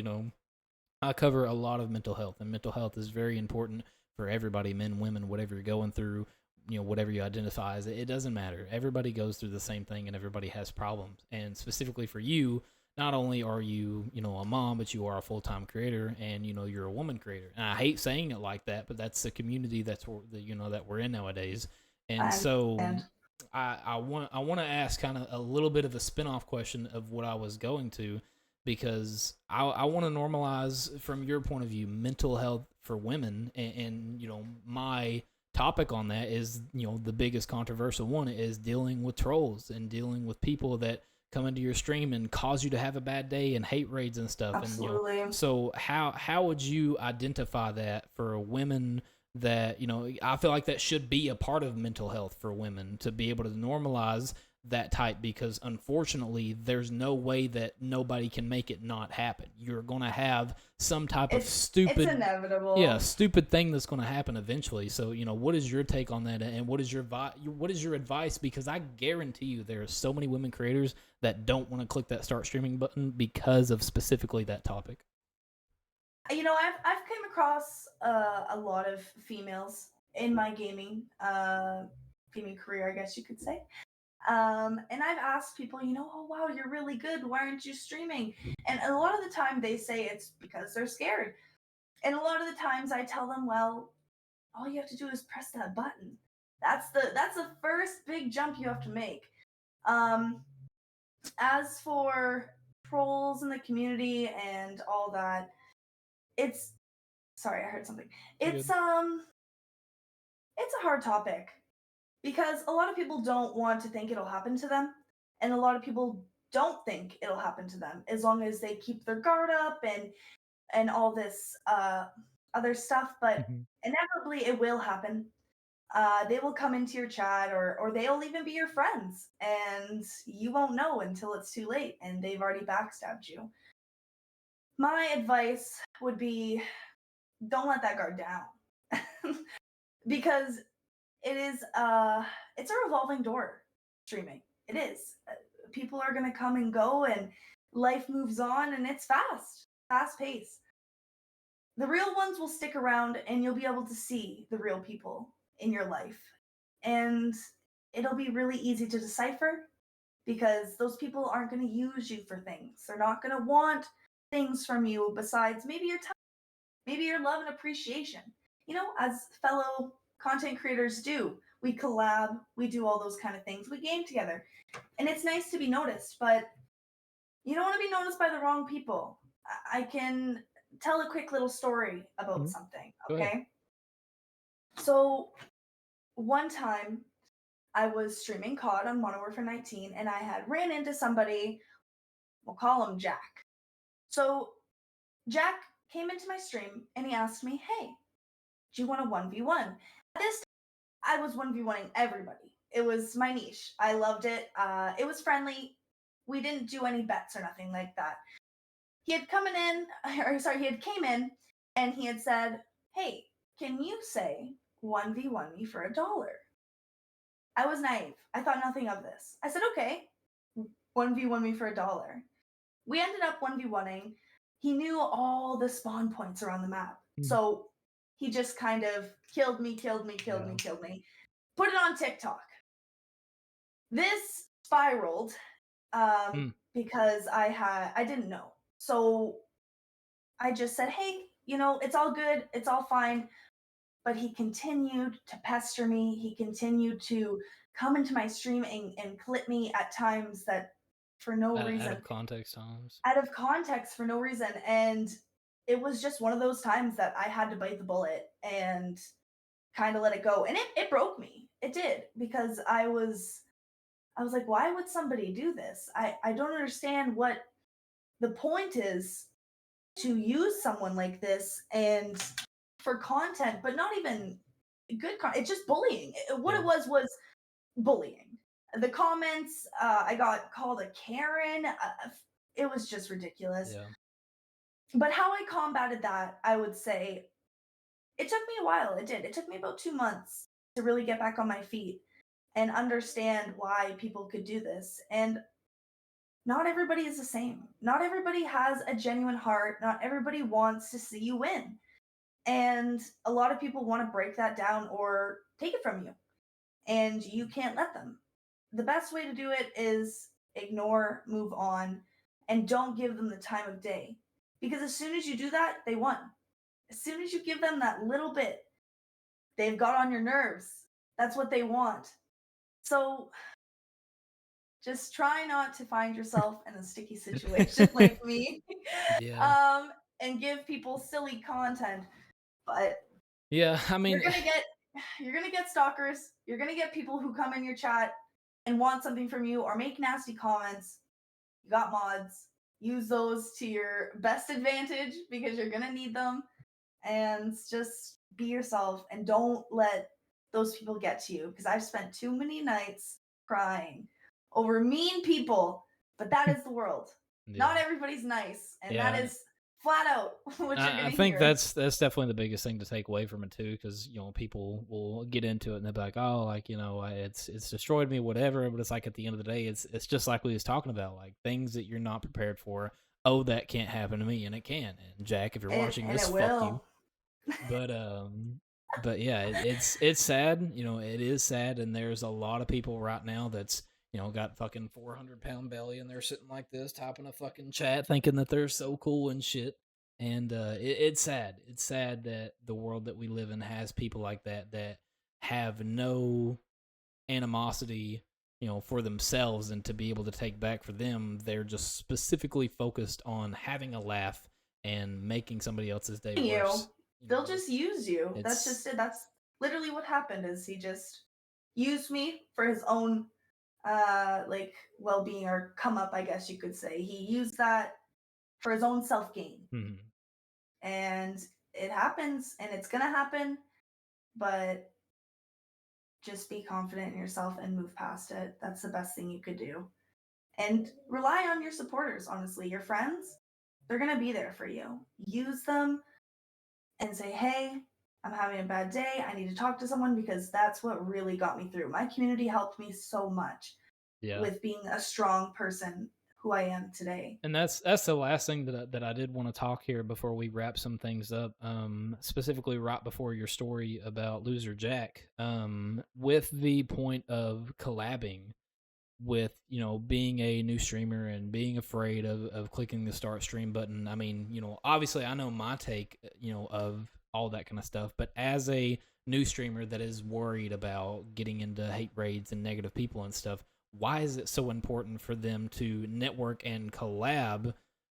Speaker 1: I cover a lot of mental health, and mental health is very important for everybody, men, women, whatever you're going through, whatever you identify as. It doesn't matter. Everybody goes through the same thing, and everybody has problems. And specifically for you, not only are you, a mom, but you are a full time creator, and you're a woman creator. And I hate saying it like that, but that's the community that we're in nowadays. And
Speaker 2: I
Speaker 1: so
Speaker 2: understand.
Speaker 1: I want to ask kind of a little bit of a spin-off question of what I was going to, because I want to normalize, from your point of view, mental health for women, and my topic on that is the biggest controversial one is dealing with trolls and dealing with people that come into your stream and cause you to have a bad day and hate raids and stuff, and
Speaker 2: Absolutely.
Speaker 1: so how would you identify that for women, that I feel like that should be a part of mental health for women, to be able to normalize that type, because unfortunately there's no way that nobody can make it not happen. You're going to have some type of
Speaker 2: It's
Speaker 1: stupid, yeah,
Speaker 2: inevitable.
Speaker 1: stupid thing that's going to happen eventually. So what is your take on that, and what is your advice, because I guarantee you there are so many women creators that don't want to click that start streaming button because of specifically that topic.
Speaker 2: I've came across a lot of females in my gaming career, I guess you could say. And I've asked people, oh wow, you're really good. Why aren't you streaming? And a lot of the time they say it's because they're scared. And a lot of the times I tell them, well, all you have to do is press that button. That's the first big jump you have to make. Um, as for trolls in the community and all that, it's sorry, I heard something.
Speaker 1: You're
Speaker 2: It's
Speaker 1: good.
Speaker 2: um it's a hard topic because a lot of people don't want to think it'll happen to them, and a lot of people don't think it'll happen to them as long as they keep their guard up and all this other stuff, but
Speaker 1: Mhm.
Speaker 2: inevitably it will happen. They will come into your chat, or they'll even be your friends, and you won't know until it's too late and they've already backstabbed you. My advice would be, don't let that guard down. Because it's a revolving door, streaming. It is. People are going to come and go, and life moves on, and it's fast pace. The real ones will stick around, and you'll be able to see the real people in your life. And it'll be really easy to decipher because those people aren't going to use you for things. They're not going to want things from you besides maybe your time, maybe your love and appreciation. As fellow content creators do, we collab, we do all those kind of things, we game together. And it's nice to be noticed, but you don't want to be noticed by the wrong people. I can tell a quick little story about something,
Speaker 1: Go ahead.
Speaker 2: okay? So one time I was streaming COD on Modern Warfare 19 and I had ran into somebody, we'll call him Jack. So Jack came into my stream and he asked me, hey, do you want a 1v1? At this time, I was 1v1ing everybody. It was my niche. I loved it. It was friendly. We didn't do any bets or nothing like that. He had he had came in and he had said, hey, can you say 1v1 me for $1? I was naive. I thought nothing of this. I said, okay, 1v1 me for $1. We ended up 1v1ing. He knew all the spawn points around the map. So he just kind of killed me. Put it on TikTok. This spiraled because I didn't know. So I just said, hey, it's all good. It's all fine. But he continued to pester me. He continued to come into my stream and clip me at times that for no reason.
Speaker 1: Out of context times.
Speaker 2: Out of context for no reason. And it was just one of those times that I had to bite the bullet and kind of let it go. And it broke me. It did. Because I was like, why would somebody do this? I don't understand what the point is to use someone like this and for content, but not even good content. It's just bullying. What it was bullying. The comments, I got called a Karen. It was just ridiculous.
Speaker 1: Yeah.
Speaker 2: But how I combated that, I would say, it took me a while. It did. It took me about 2 months to really get back on my feet and understand why people could do this. And not everybody is the same. Not everybody has a genuine heart. Not everybody wants to see you win. And a lot of people want to break that down or take it from you. And you can't let them. The best way to do it is ignore, move on, and don't give them the time of day. Because as soon as you do that, they won. As soon as you give them that little bit, they've got on your nerves. That's what they want. So just try not to find yourself in a sticky situation like me.
Speaker 1: Yeah.
Speaker 2: And give people silly content. But
Speaker 1: yeah, I mean,
Speaker 2: you're gonna get stalkers. You're gonna get people who come in your chat and want something from you or make nasty comments. You got mods. Use those to your best advantage because you're gonna need them. And just be yourself and don't let those people get to you. Because I've spent too many nights crying over mean people. But that is the world. Not everybody's nice, and that is flat out what you're gonna
Speaker 1: I think
Speaker 2: hear.
Speaker 1: that's definitely the biggest thing to take away from it too, because people will get into it and they'll be like, oh, like it's destroyed me, whatever. But it's like at the end of the day, it's just like we was talking about, like things that you're not prepared for. Oh, that can't happen to me, and it can. And Jack, if you're watching this, fuck you. But yeah, it's sad. It is sad, and there's a lot of people right now that's got fucking 400-pound belly, and they're sitting like this, typing a fucking chat, thinking that they're so cool and shit. And it's sad. It's sad that the world that we live in has people like that have no animosity, for themselves, and to be able to take back for them, they're just specifically focused on having a laugh and making somebody else's day worse.
Speaker 2: They'll just use you. That's just it. That's literally what happened. Is he just used me for his own like well-being or come up, I guess you could say. He used that for his own self-gain. And it happens, and it's gonna happen, but just be confident in yourself and move past it. That's the best thing you could do. And rely on your supporters, honestly. Your friends, they're gonna be there for you. Use them and say, hey, I'm having a bad day. I need to talk to someone, because that's what really got me through. My community helped me so much with being a strong person who I am today.
Speaker 1: And that's the last thing that I did want to talk here before we wrap some things up. Specifically right before your story about Loser Jack, with the point of collabing with, being a new streamer and being afraid of clicking the start stream button. I mean, obviously I know my take, of all that kind of stuff, but as a new streamer that is worried about getting into hate raids and negative people and stuff, why is it so important for them to network and collab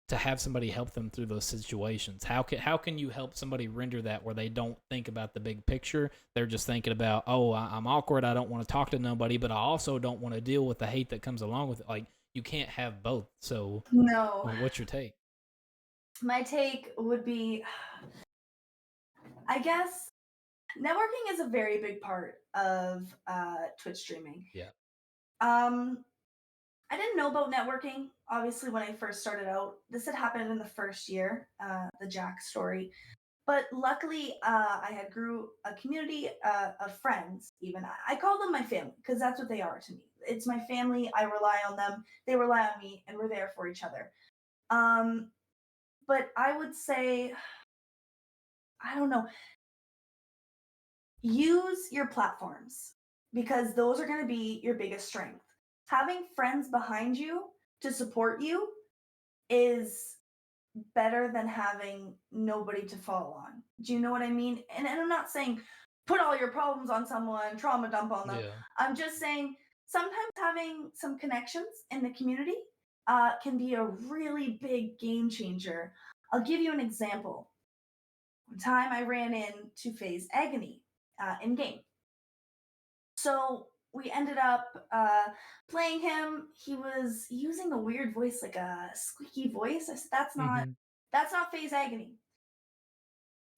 Speaker 1: to have somebody help them through those situations? How can you help somebody render that where they don't think about the big picture? They're just thinking about, oh, I'm awkward, I don't want to talk to nobody, but I also don't want to deal with the hate that comes along with it. Like, you can't have both. So,
Speaker 2: No.
Speaker 1: what's your take?
Speaker 2: My take would be, I guess, networking is a very big part of Twitch streaming.
Speaker 1: Yeah.
Speaker 2: Um, I didn't know about networking, obviously, when I first started out. This had happened in the first year, the Jack story. But luckily, I had grew a community of friends. Even I call them my family because that's what they are to me. It's my family. I rely on them. They rely on me, and we're there for each other. Um, but I would say, I don't know, use your platforms because those are going to be your biggest strength. Having friends behind you to support you is better than having nobody to fall on. Do you know what I mean? And I'm not saying put all your problems on someone, trauma dump on them.
Speaker 1: Yeah.
Speaker 2: I'm just saying sometimes having some connections in the community can be a really big game changer. I'll give you an example. One time I ran into FaZe Agony in game. So we ended up playing him. He was using a weird voice, like a squeaky voice. I said,
Speaker 1: Mm-hmm.
Speaker 2: that's not FaZe Agony.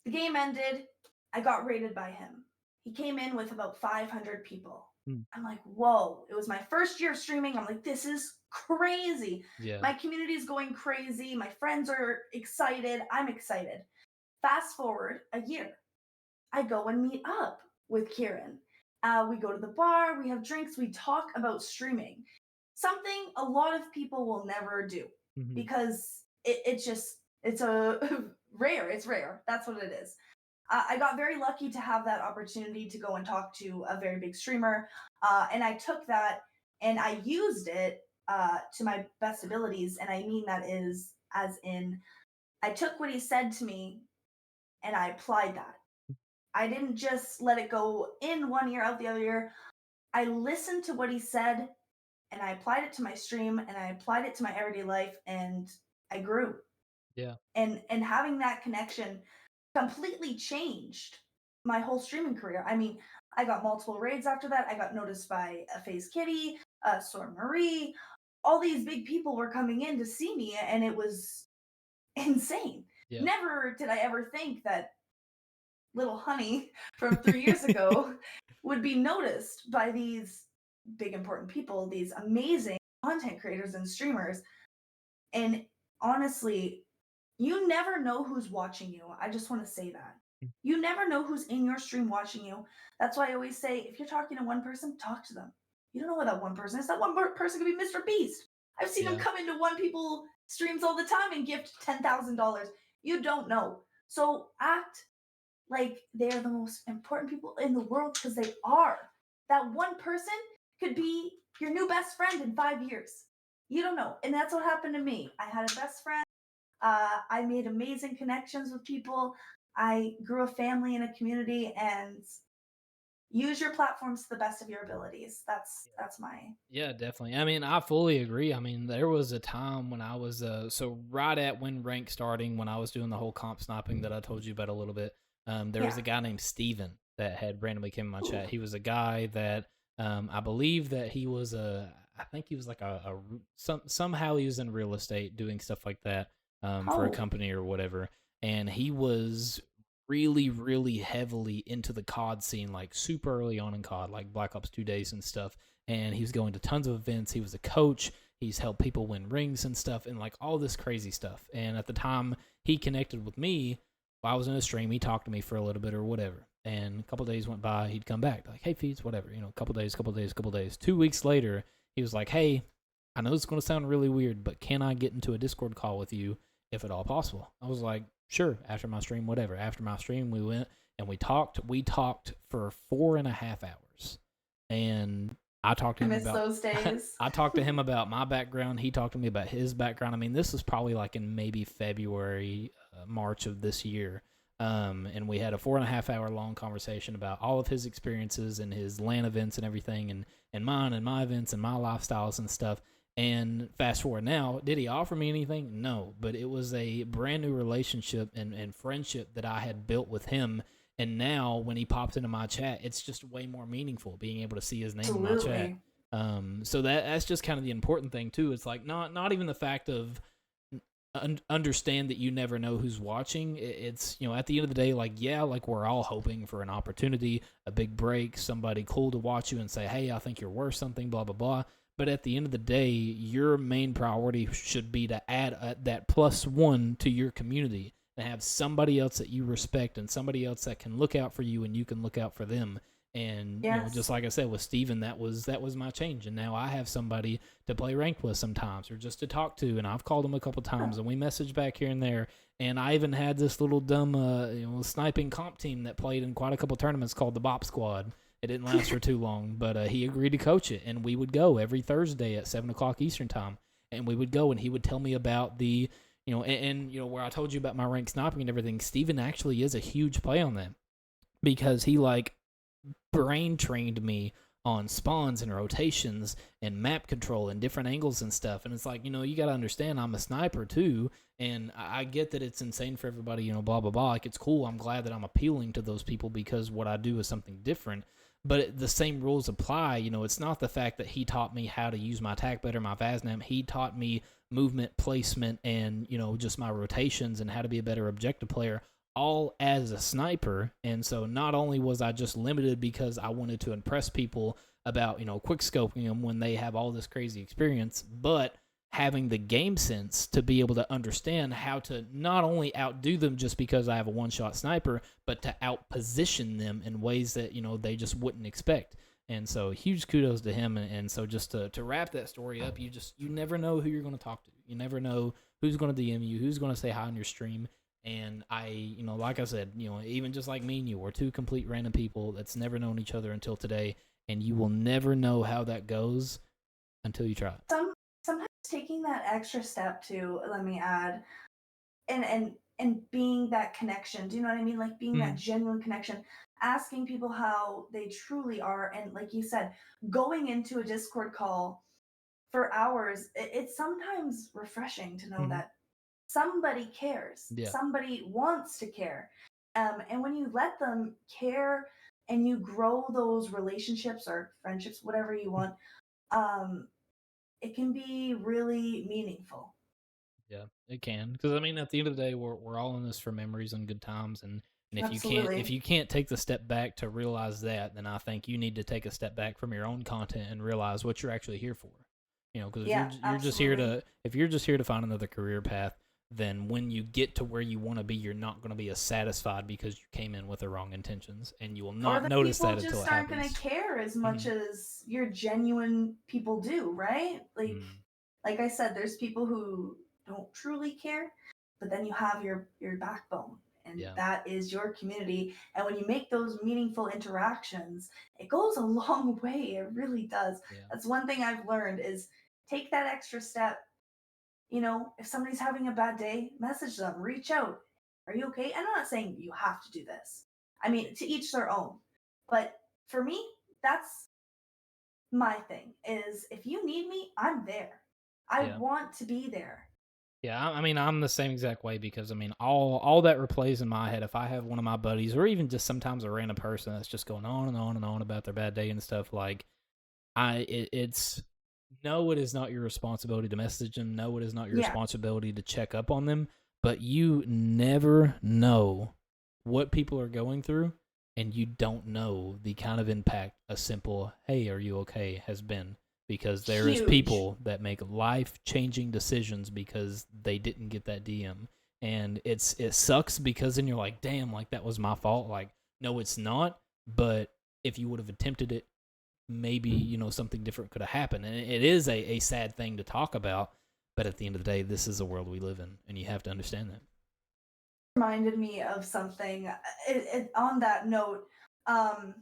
Speaker 2: The game ended. I got raided by him. He came in with about 500 people.
Speaker 1: Mm.
Speaker 2: I'm like, whoa. It was my first year of streaming. I'm like, this is crazy.
Speaker 1: Yeah.
Speaker 2: My community is going crazy. My friends are excited. I'm excited. Fast forward a year. I go and meet up with Kieran. We go to the bar, we have drinks, we talk about streaming. Something a lot of people will never do
Speaker 1: Mm-hmm.
Speaker 2: because it's a rare. It's rare. That's what it is. I got very lucky to have that opportunity to go and talk to a very big streamer, and I took that and I used it to my best abilities. And I mean that is as in I took what he said to me and I applied that. I didn't just let it go in one ear, out the other ear. I listened to what he said and I applied it to my stream and I applied it to my everyday life and I grew.
Speaker 1: Yeah.
Speaker 2: And having that connection completely changed my whole streaming career. I mean, I got multiple raids after that. I got noticed by a FaZe Kitty, Sor Marie. All these big people were coming in to see me and it was insane.
Speaker 1: Yeah.
Speaker 2: Never did I ever think that little Honey from 3 years ago would be noticed by these big important people, these amazing content creators and streamers. And honestly, you never know who's watching you. I just want to say that. You never know who's in your stream watching you. That's why I always say if you're talking to one person, talk to them. You don't know who that one person is. That one person could be Mr. Beast. I've seen him
Speaker 1: Yeah.
Speaker 2: come into one people streams all the time and gift $10,000. You don't know. So act like they're the most important people in the world because they are. That one person could be your new best friend in 5 years. You don't know. And that's what happened to me. I had a best friend. I made amazing connections with people. I grew a family and a community and use your platforms to the best of your abilities. That's my
Speaker 1: Yeah, definitely. I mean, I fully agree. I mean, there was a time when I was so right at when rank starting, when I was doing the whole comp sniping that I told you about a little bit. There was
Speaker 2: yeah.
Speaker 1: a guy named Steven that had randomly came in my
Speaker 2: Ooh.
Speaker 1: chat. He was a guy that I believe that he was I think he was like somehow he was in real estate doing stuff like that for a
Speaker 2: Oh,
Speaker 1: company or whatever, and he was really, really heavily into the COD scene, like super early on in COD, like Black Ops 2 days and stuff. And he was going to tons of events. He was a coach. He's helped people win rings and stuff and like all this crazy stuff. And at the time he connected with me, while I was in a stream, he talked to me for a little bit or whatever. And a couple days went by, he'd come back like, hey, Feeds, whatever, a couple days. 2 weeks later, he was like, hey, I know it's going to sound really weird, but can I get into a Discord call with you if at all possible? I was like, sure, after my stream, whatever. After my stream, we went and we talked. We talked for 4.5 hours. And I talked to
Speaker 2: I
Speaker 1: him
Speaker 2: miss
Speaker 1: about
Speaker 2: those days.
Speaker 1: I talked to him about my background. He talked to me about his background. I mean, this was probably like in maybe February, March of this year. And we had a 4.5 hour long conversation about all of his experiences and his LAN events and everything, and mine and my events and my lifestyles and stuff. And fast forward now, did he offer me anything? No, but it was a brand new relationship and friendship that I had built with him. And now when he pops into my chat, it's just way more meaningful being able to see his name in my chat.
Speaker 2: Absolutely.
Speaker 1: So that's just kind of the important thing too. It's like not even the fact of understand that you never know who's watching. It's, at the end of the day, like, yeah, like we're all hoping for an opportunity, a big break, somebody cool to watch you and say, hey, I think you're worth something, blah blah blah. But at the end of the day, your main priority should be to add that +1 to your community and have somebody else that you respect and somebody else that can look out for you and you can look out for them. And just
Speaker 2: Yes.
Speaker 1: like I said with Steven, that was my change. And now I have somebody to play ranked with sometimes or just to talk to. And I've called him a couple times and we message back here and there. And I even had this little dumb sniping comp team that played in quite a couple tournaments called the Bop Squad. It didn't last for too long, but he agreed to coach it, and we would go every Thursday at 7 o'clock Eastern time, and we would go, and he would tell me about the, where I told you about my rank sniping and everything. Steven actually is a huge play on that because he like brain trained me on spawns and rotations and map control and different angles and stuff. And it's like, you got to understand I'm a sniper too. And I get that it's insane for everybody, blah, blah, blah. Like, it's cool. I'm glad that I'm appealing to those people because what I do is something different. But the same rules apply. It's not the fact that he taught me how to use my attack better, my Vaznem. He taught me movement, placement, and, just my rotations and how to be a better objective player, all as a sniper. And so not only was I just limited because I wanted to impress people about, quick scoping them when they have all this crazy experience, but having the game sense to be able to understand how to not only outdo them just because I have a one-shot sniper, but to outposition them in ways that, they just wouldn't expect. And so huge kudos to him. And so just to wrap that story up, you never know who you're going to talk to. You never know who's going to DM you, who's going to say hi on your stream. And I, like I said, even just like me and you, we're two complete random people that's never known each other until today. And you will never know how that goes until you try it.
Speaker 2: Sometimes taking that extra step to, let me add, and being that connection. Do you know what I mean? Like being that genuine connection, asking people how they truly are, and like you said, going into a Discord call for hours. It's sometimes refreshing to know
Speaker 1: Mm-hmm.
Speaker 2: that somebody cares,
Speaker 1: Yeah.
Speaker 2: somebody wants to care, and when you let them care and you grow those relationships or friendships, whatever you want, um, it can be really meaningful.
Speaker 1: Yeah, it can. Because I mean, at the end of the day, we're all in this for memories and good times, and if
Speaker 2: Absolutely.
Speaker 1: you can't take the step back to realize that, then I think you need to take a step back from your own content and realize what you're actually here for. Because if
Speaker 2: Yeah,
Speaker 1: you're just here
Speaker 2: absolutely.
Speaker 1: to if you're just here to find another career path, then when you get to where you want to be, you're not going to be as satisfied because you came in with the wrong intentions, and you will
Speaker 2: Or
Speaker 1: not
Speaker 2: the
Speaker 1: notice
Speaker 2: people
Speaker 1: that until
Speaker 2: just
Speaker 1: it
Speaker 2: aren't going to
Speaker 1: happens.
Speaker 2: care as much
Speaker 1: Mm-hmm.
Speaker 2: as your genuine people do, right?
Speaker 1: Mm,
Speaker 2: Like I said, there's people who don't truly care, but then you have your backbone, and
Speaker 1: yeah,
Speaker 2: that is your community. And when you make those meaningful interactions, it goes a long way. It really does.
Speaker 1: yeah,
Speaker 2: That's one thing I've learned is take that extra step. If somebody's having a bad day, message them, reach out. Are you okay? And I'm not saying you have to do this. I mean, to each their own. But for me, that's my thing is if you need me, I'm there. I
Speaker 1: yeah.
Speaker 2: want to be there.
Speaker 1: Yeah, I mean, I'm the same exact way because I mean, all that replays in my head. If I have one of my buddies, or even just sometimes a random person that's just going on and on and on about their bad day and stuff, like it's no, it is not your responsibility to message them. No, it is not your
Speaker 2: Yeah,
Speaker 1: responsibility to check up on them. But you never know what people are going through, and you don't know the kind of impact a simple "Hey, are you okay?" has been. Because there is
Speaker 2: huge.
Speaker 1: people that make life-changing decisions because they didn't get that DM, and it sucks because then you're like, damn, like that was my fault. Like, no, it's not. But if you would have attempted it, maybe something different could have happened. And it is a sad thing to talk about, but at the end of the day, this is the world we live in, and you have to understand that.
Speaker 2: Reminded me of something. On that note, um,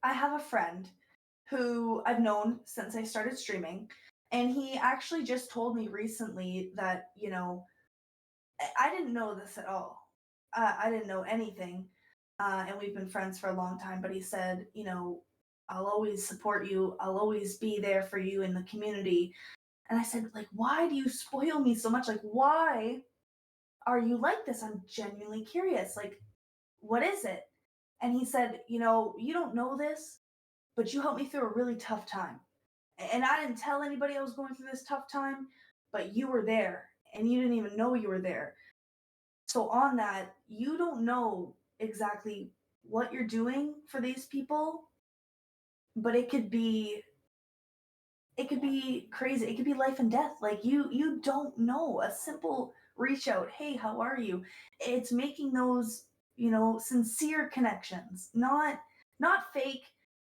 Speaker 2: I have a friend who I've known since I started streaming, and he actually just told me recently that, I didn't know this at all. I didn't know anything, and we've been friends for a long time. But he said, you know, I'll always support you. I'll always be there for you in the community. And I said, like, why do you spoil me so much? Like, why are you like this? I'm genuinely curious. Like, what is it? And he said, you know, you don't know this, but you helped me through a really tough time. And I didn't tell anybody I was going through this tough time, but you were there and you didn't even know you were there. So, on that, you don't know exactly what you're doing for these people, but it could be crazy. It could be life and death. Like you don't know. A simple reach out, hey, how are you? It's making those, you know, sincere connections, not fake.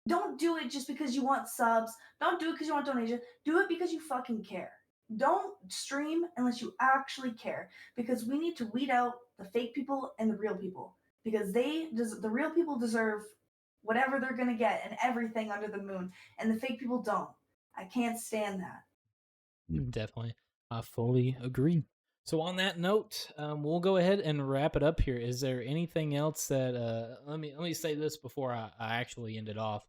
Speaker 2: Don't do it just because you want subs. Don't do it because you want donation. Do it because you fucking care. Don't stream unless you actually care, because we need to weed out the fake people and the real people, because the real people deserve whatever they're going to get and everything under the moon, and the fake people don't. I can't stand that.
Speaker 1: Definitely. I fully agree. So on that note, we'll go ahead and wrap it up here. Is there anything else that let me say this before I actually end it off.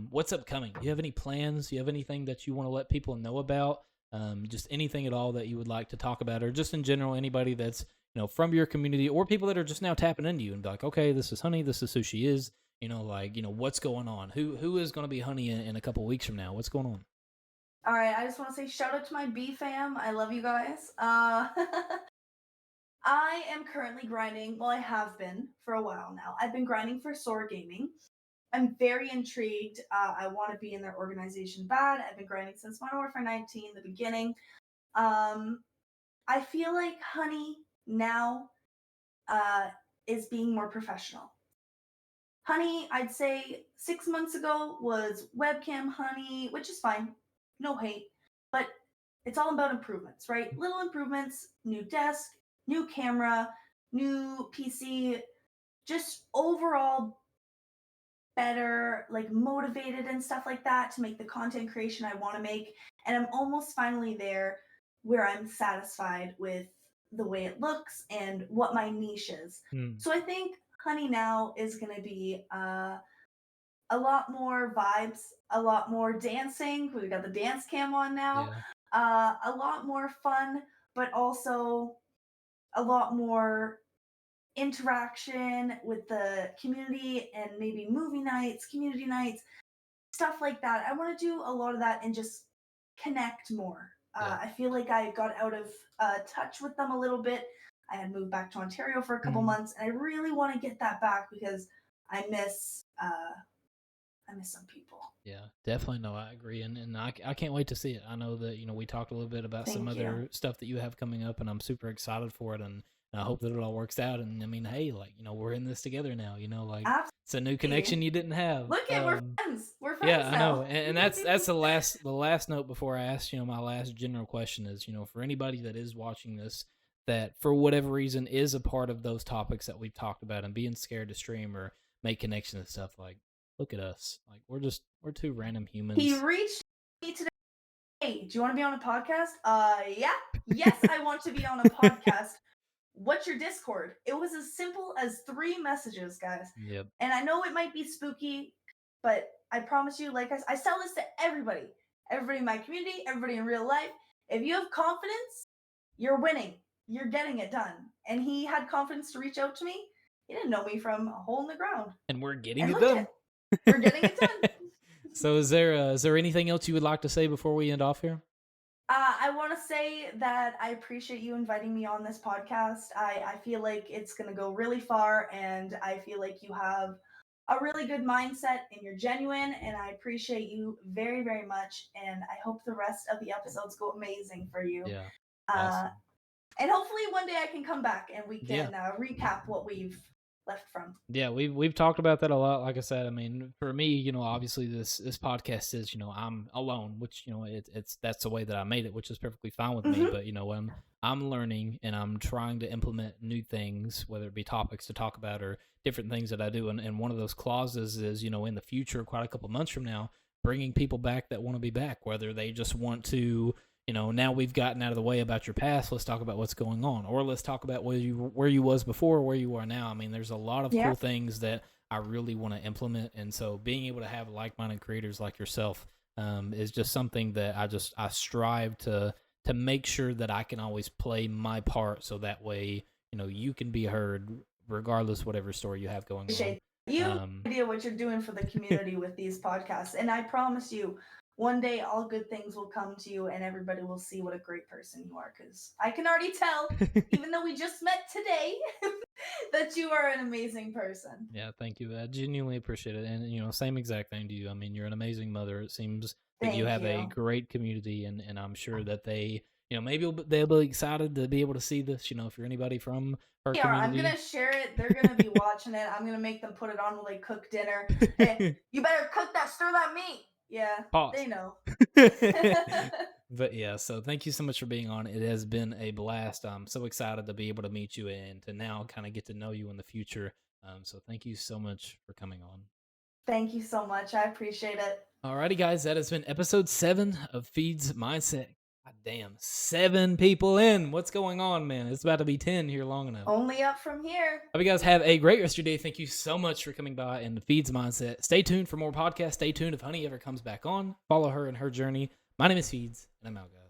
Speaker 1: What's upcoming? Do you have any plans? Do you have anything that you want to let people know about? Just anything at all that you would like to talk about, or just in general, anybody that's from your community, or people that are just now tapping into you and be like, okay, this is Honey, this is who she is. What's going on? Who is going to be Honey in a couple weeks from now? What's going on?
Speaker 2: All right, I just want to say shout out to my B fam. I love you guys. I am currently grinding. Well, I have been for a while now. I've been grinding for Soar Gaming. I'm very intrigued. I want to be in their organization bad. I've been grinding since Modern Warfare 19, the beginning. I feel like Honey now is being more professional. Honey, I'd say 6 months ago was webcam Honey, which is fine. No hate. But it's all about improvements, right? Little improvements, new desk, new camera, new PC, just overall better, like motivated and stuff like that to make the content creation I want to make. And I'm almost finally there where I'm satisfied with the way it looks and what my niche is. So I think Honey now is going to be a lot more vibes, a lot more dancing. We got the dance cam on now.
Speaker 1: Yeah.
Speaker 2: A lot more fun, but also a lot more interaction with the community, and maybe movie nights, community nights, stuff like that. I want to do a lot of that and just connect more.
Speaker 1: Yeah.
Speaker 2: I feel like I got out of touch with them a little bit. I had moved back to Ontario for a couple months, and I really want to get that back because I miss some people.
Speaker 1: Yeah, definitely. No, I agree, and I can't wait to see it. I know that we talked a little bit about some
Speaker 2: Thank you.
Speaker 1: other stuff that you have coming up, and I'm super excited for it, and I hope that it all works out. And I mean, hey, like we're in this together now. Like it's a new connection you didn't have.
Speaker 2: Look at we're friends. We're friends
Speaker 1: Yeah,
Speaker 2: now.
Speaker 1: I know, and that's the last note before I ask my last general question is for anybody that is watching this that for whatever reason is a part of those topics that we've talked about and being scared to stream or make connections and stuff, like look at us, like we're two random humans.
Speaker 2: He reached me today. Hey, do you want to be on a podcast? Yeah. Yes, I want to be on a podcast. What's your Discord? It was as simple as 3 messages, guys.
Speaker 1: Yep.
Speaker 2: And I know it might be spooky, but I promise you, like I sell this to everybody in my community, everybody in real life. If you have confidence, you're winning. You're getting it done. And he had confidence to reach out to me. He didn't know me from a hole in the ground.
Speaker 1: And we're getting it done.
Speaker 2: We're getting it done.
Speaker 1: So is there anything else you would like to say before we end off here?
Speaker 2: I want to say that I appreciate you inviting me on this podcast. I feel like it's going to go really far, and I feel like you have a really good mindset and you're genuine, and I appreciate you very, very much. And I hope the rest of the episodes go amazing for you.
Speaker 1: Yeah. Awesome.
Speaker 2: And hopefully one day I can come back and we can recap what we've left from.
Speaker 1: Yeah, we've talked about that a lot. Like I said, I mean, for me, obviously this podcast is, I'm alone, which it's that's the way that I made it, which is perfectly fine with me. But when I'm learning and I'm trying to implement new things, whether it be topics to talk about or different things that I do, and one of those clauses is, in the future, quite a couple months from now, bringing people back that want to be back, whether they just want to now we've gotten out of the way about your past. Let's talk about what's going on, or let's talk about where you was before, where you are now. I mean, there's a lot of cool things that I really want to implement, and so being able to have like-minded creators like yourself is just something that I strive to make sure that I can always play my part, so that way you can be heard regardless whatever story you have going on.
Speaker 2: You have no idea what you're doing for the community with these podcasts, and I promise you, one day all good things will come to you, and everybody will see what a great person you are. Because I can already tell, even though we just met today, that you are an amazing person.
Speaker 1: Yeah, thank you. I genuinely appreciate it, and same exact thing to you. I mean, you're an amazing mother. It seems that you have a great community, and I'm sure that they, maybe they'll be excited to be able to see this. If you're anybody from her community,
Speaker 2: I'm gonna share it. They're gonna be watching it. I'm gonna make them put it on while they cook dinner. Hey, you better stir that meat. Yeah,
Speaker 1: Pause.
Speaker 2: they know.
Speaker 1: But yeah, so thank you so much for being on. It has been a blast. I'm so excited to be able to meet you and to now kind of get to know you in the future. So thank you so much for coming on.
Speaker 2: Thank you so much. I appreciate it.
Speaker 1: Alrighty, guys, that has been episode 7 of Feed's Mindset. God damn, 7 people in. What's going on, man? It's about to be 10 here long enough.
Speaker 2: Only up from here.
Speaker 1: Hope you guys have a great rest of your day. Thank you so much for coming by and Feed's Mindset. Stay tuned for more podcasts. Stay tuned if Honey ever comes back on. Follow her in her journey. My name is Feeds, and I'm out, guys.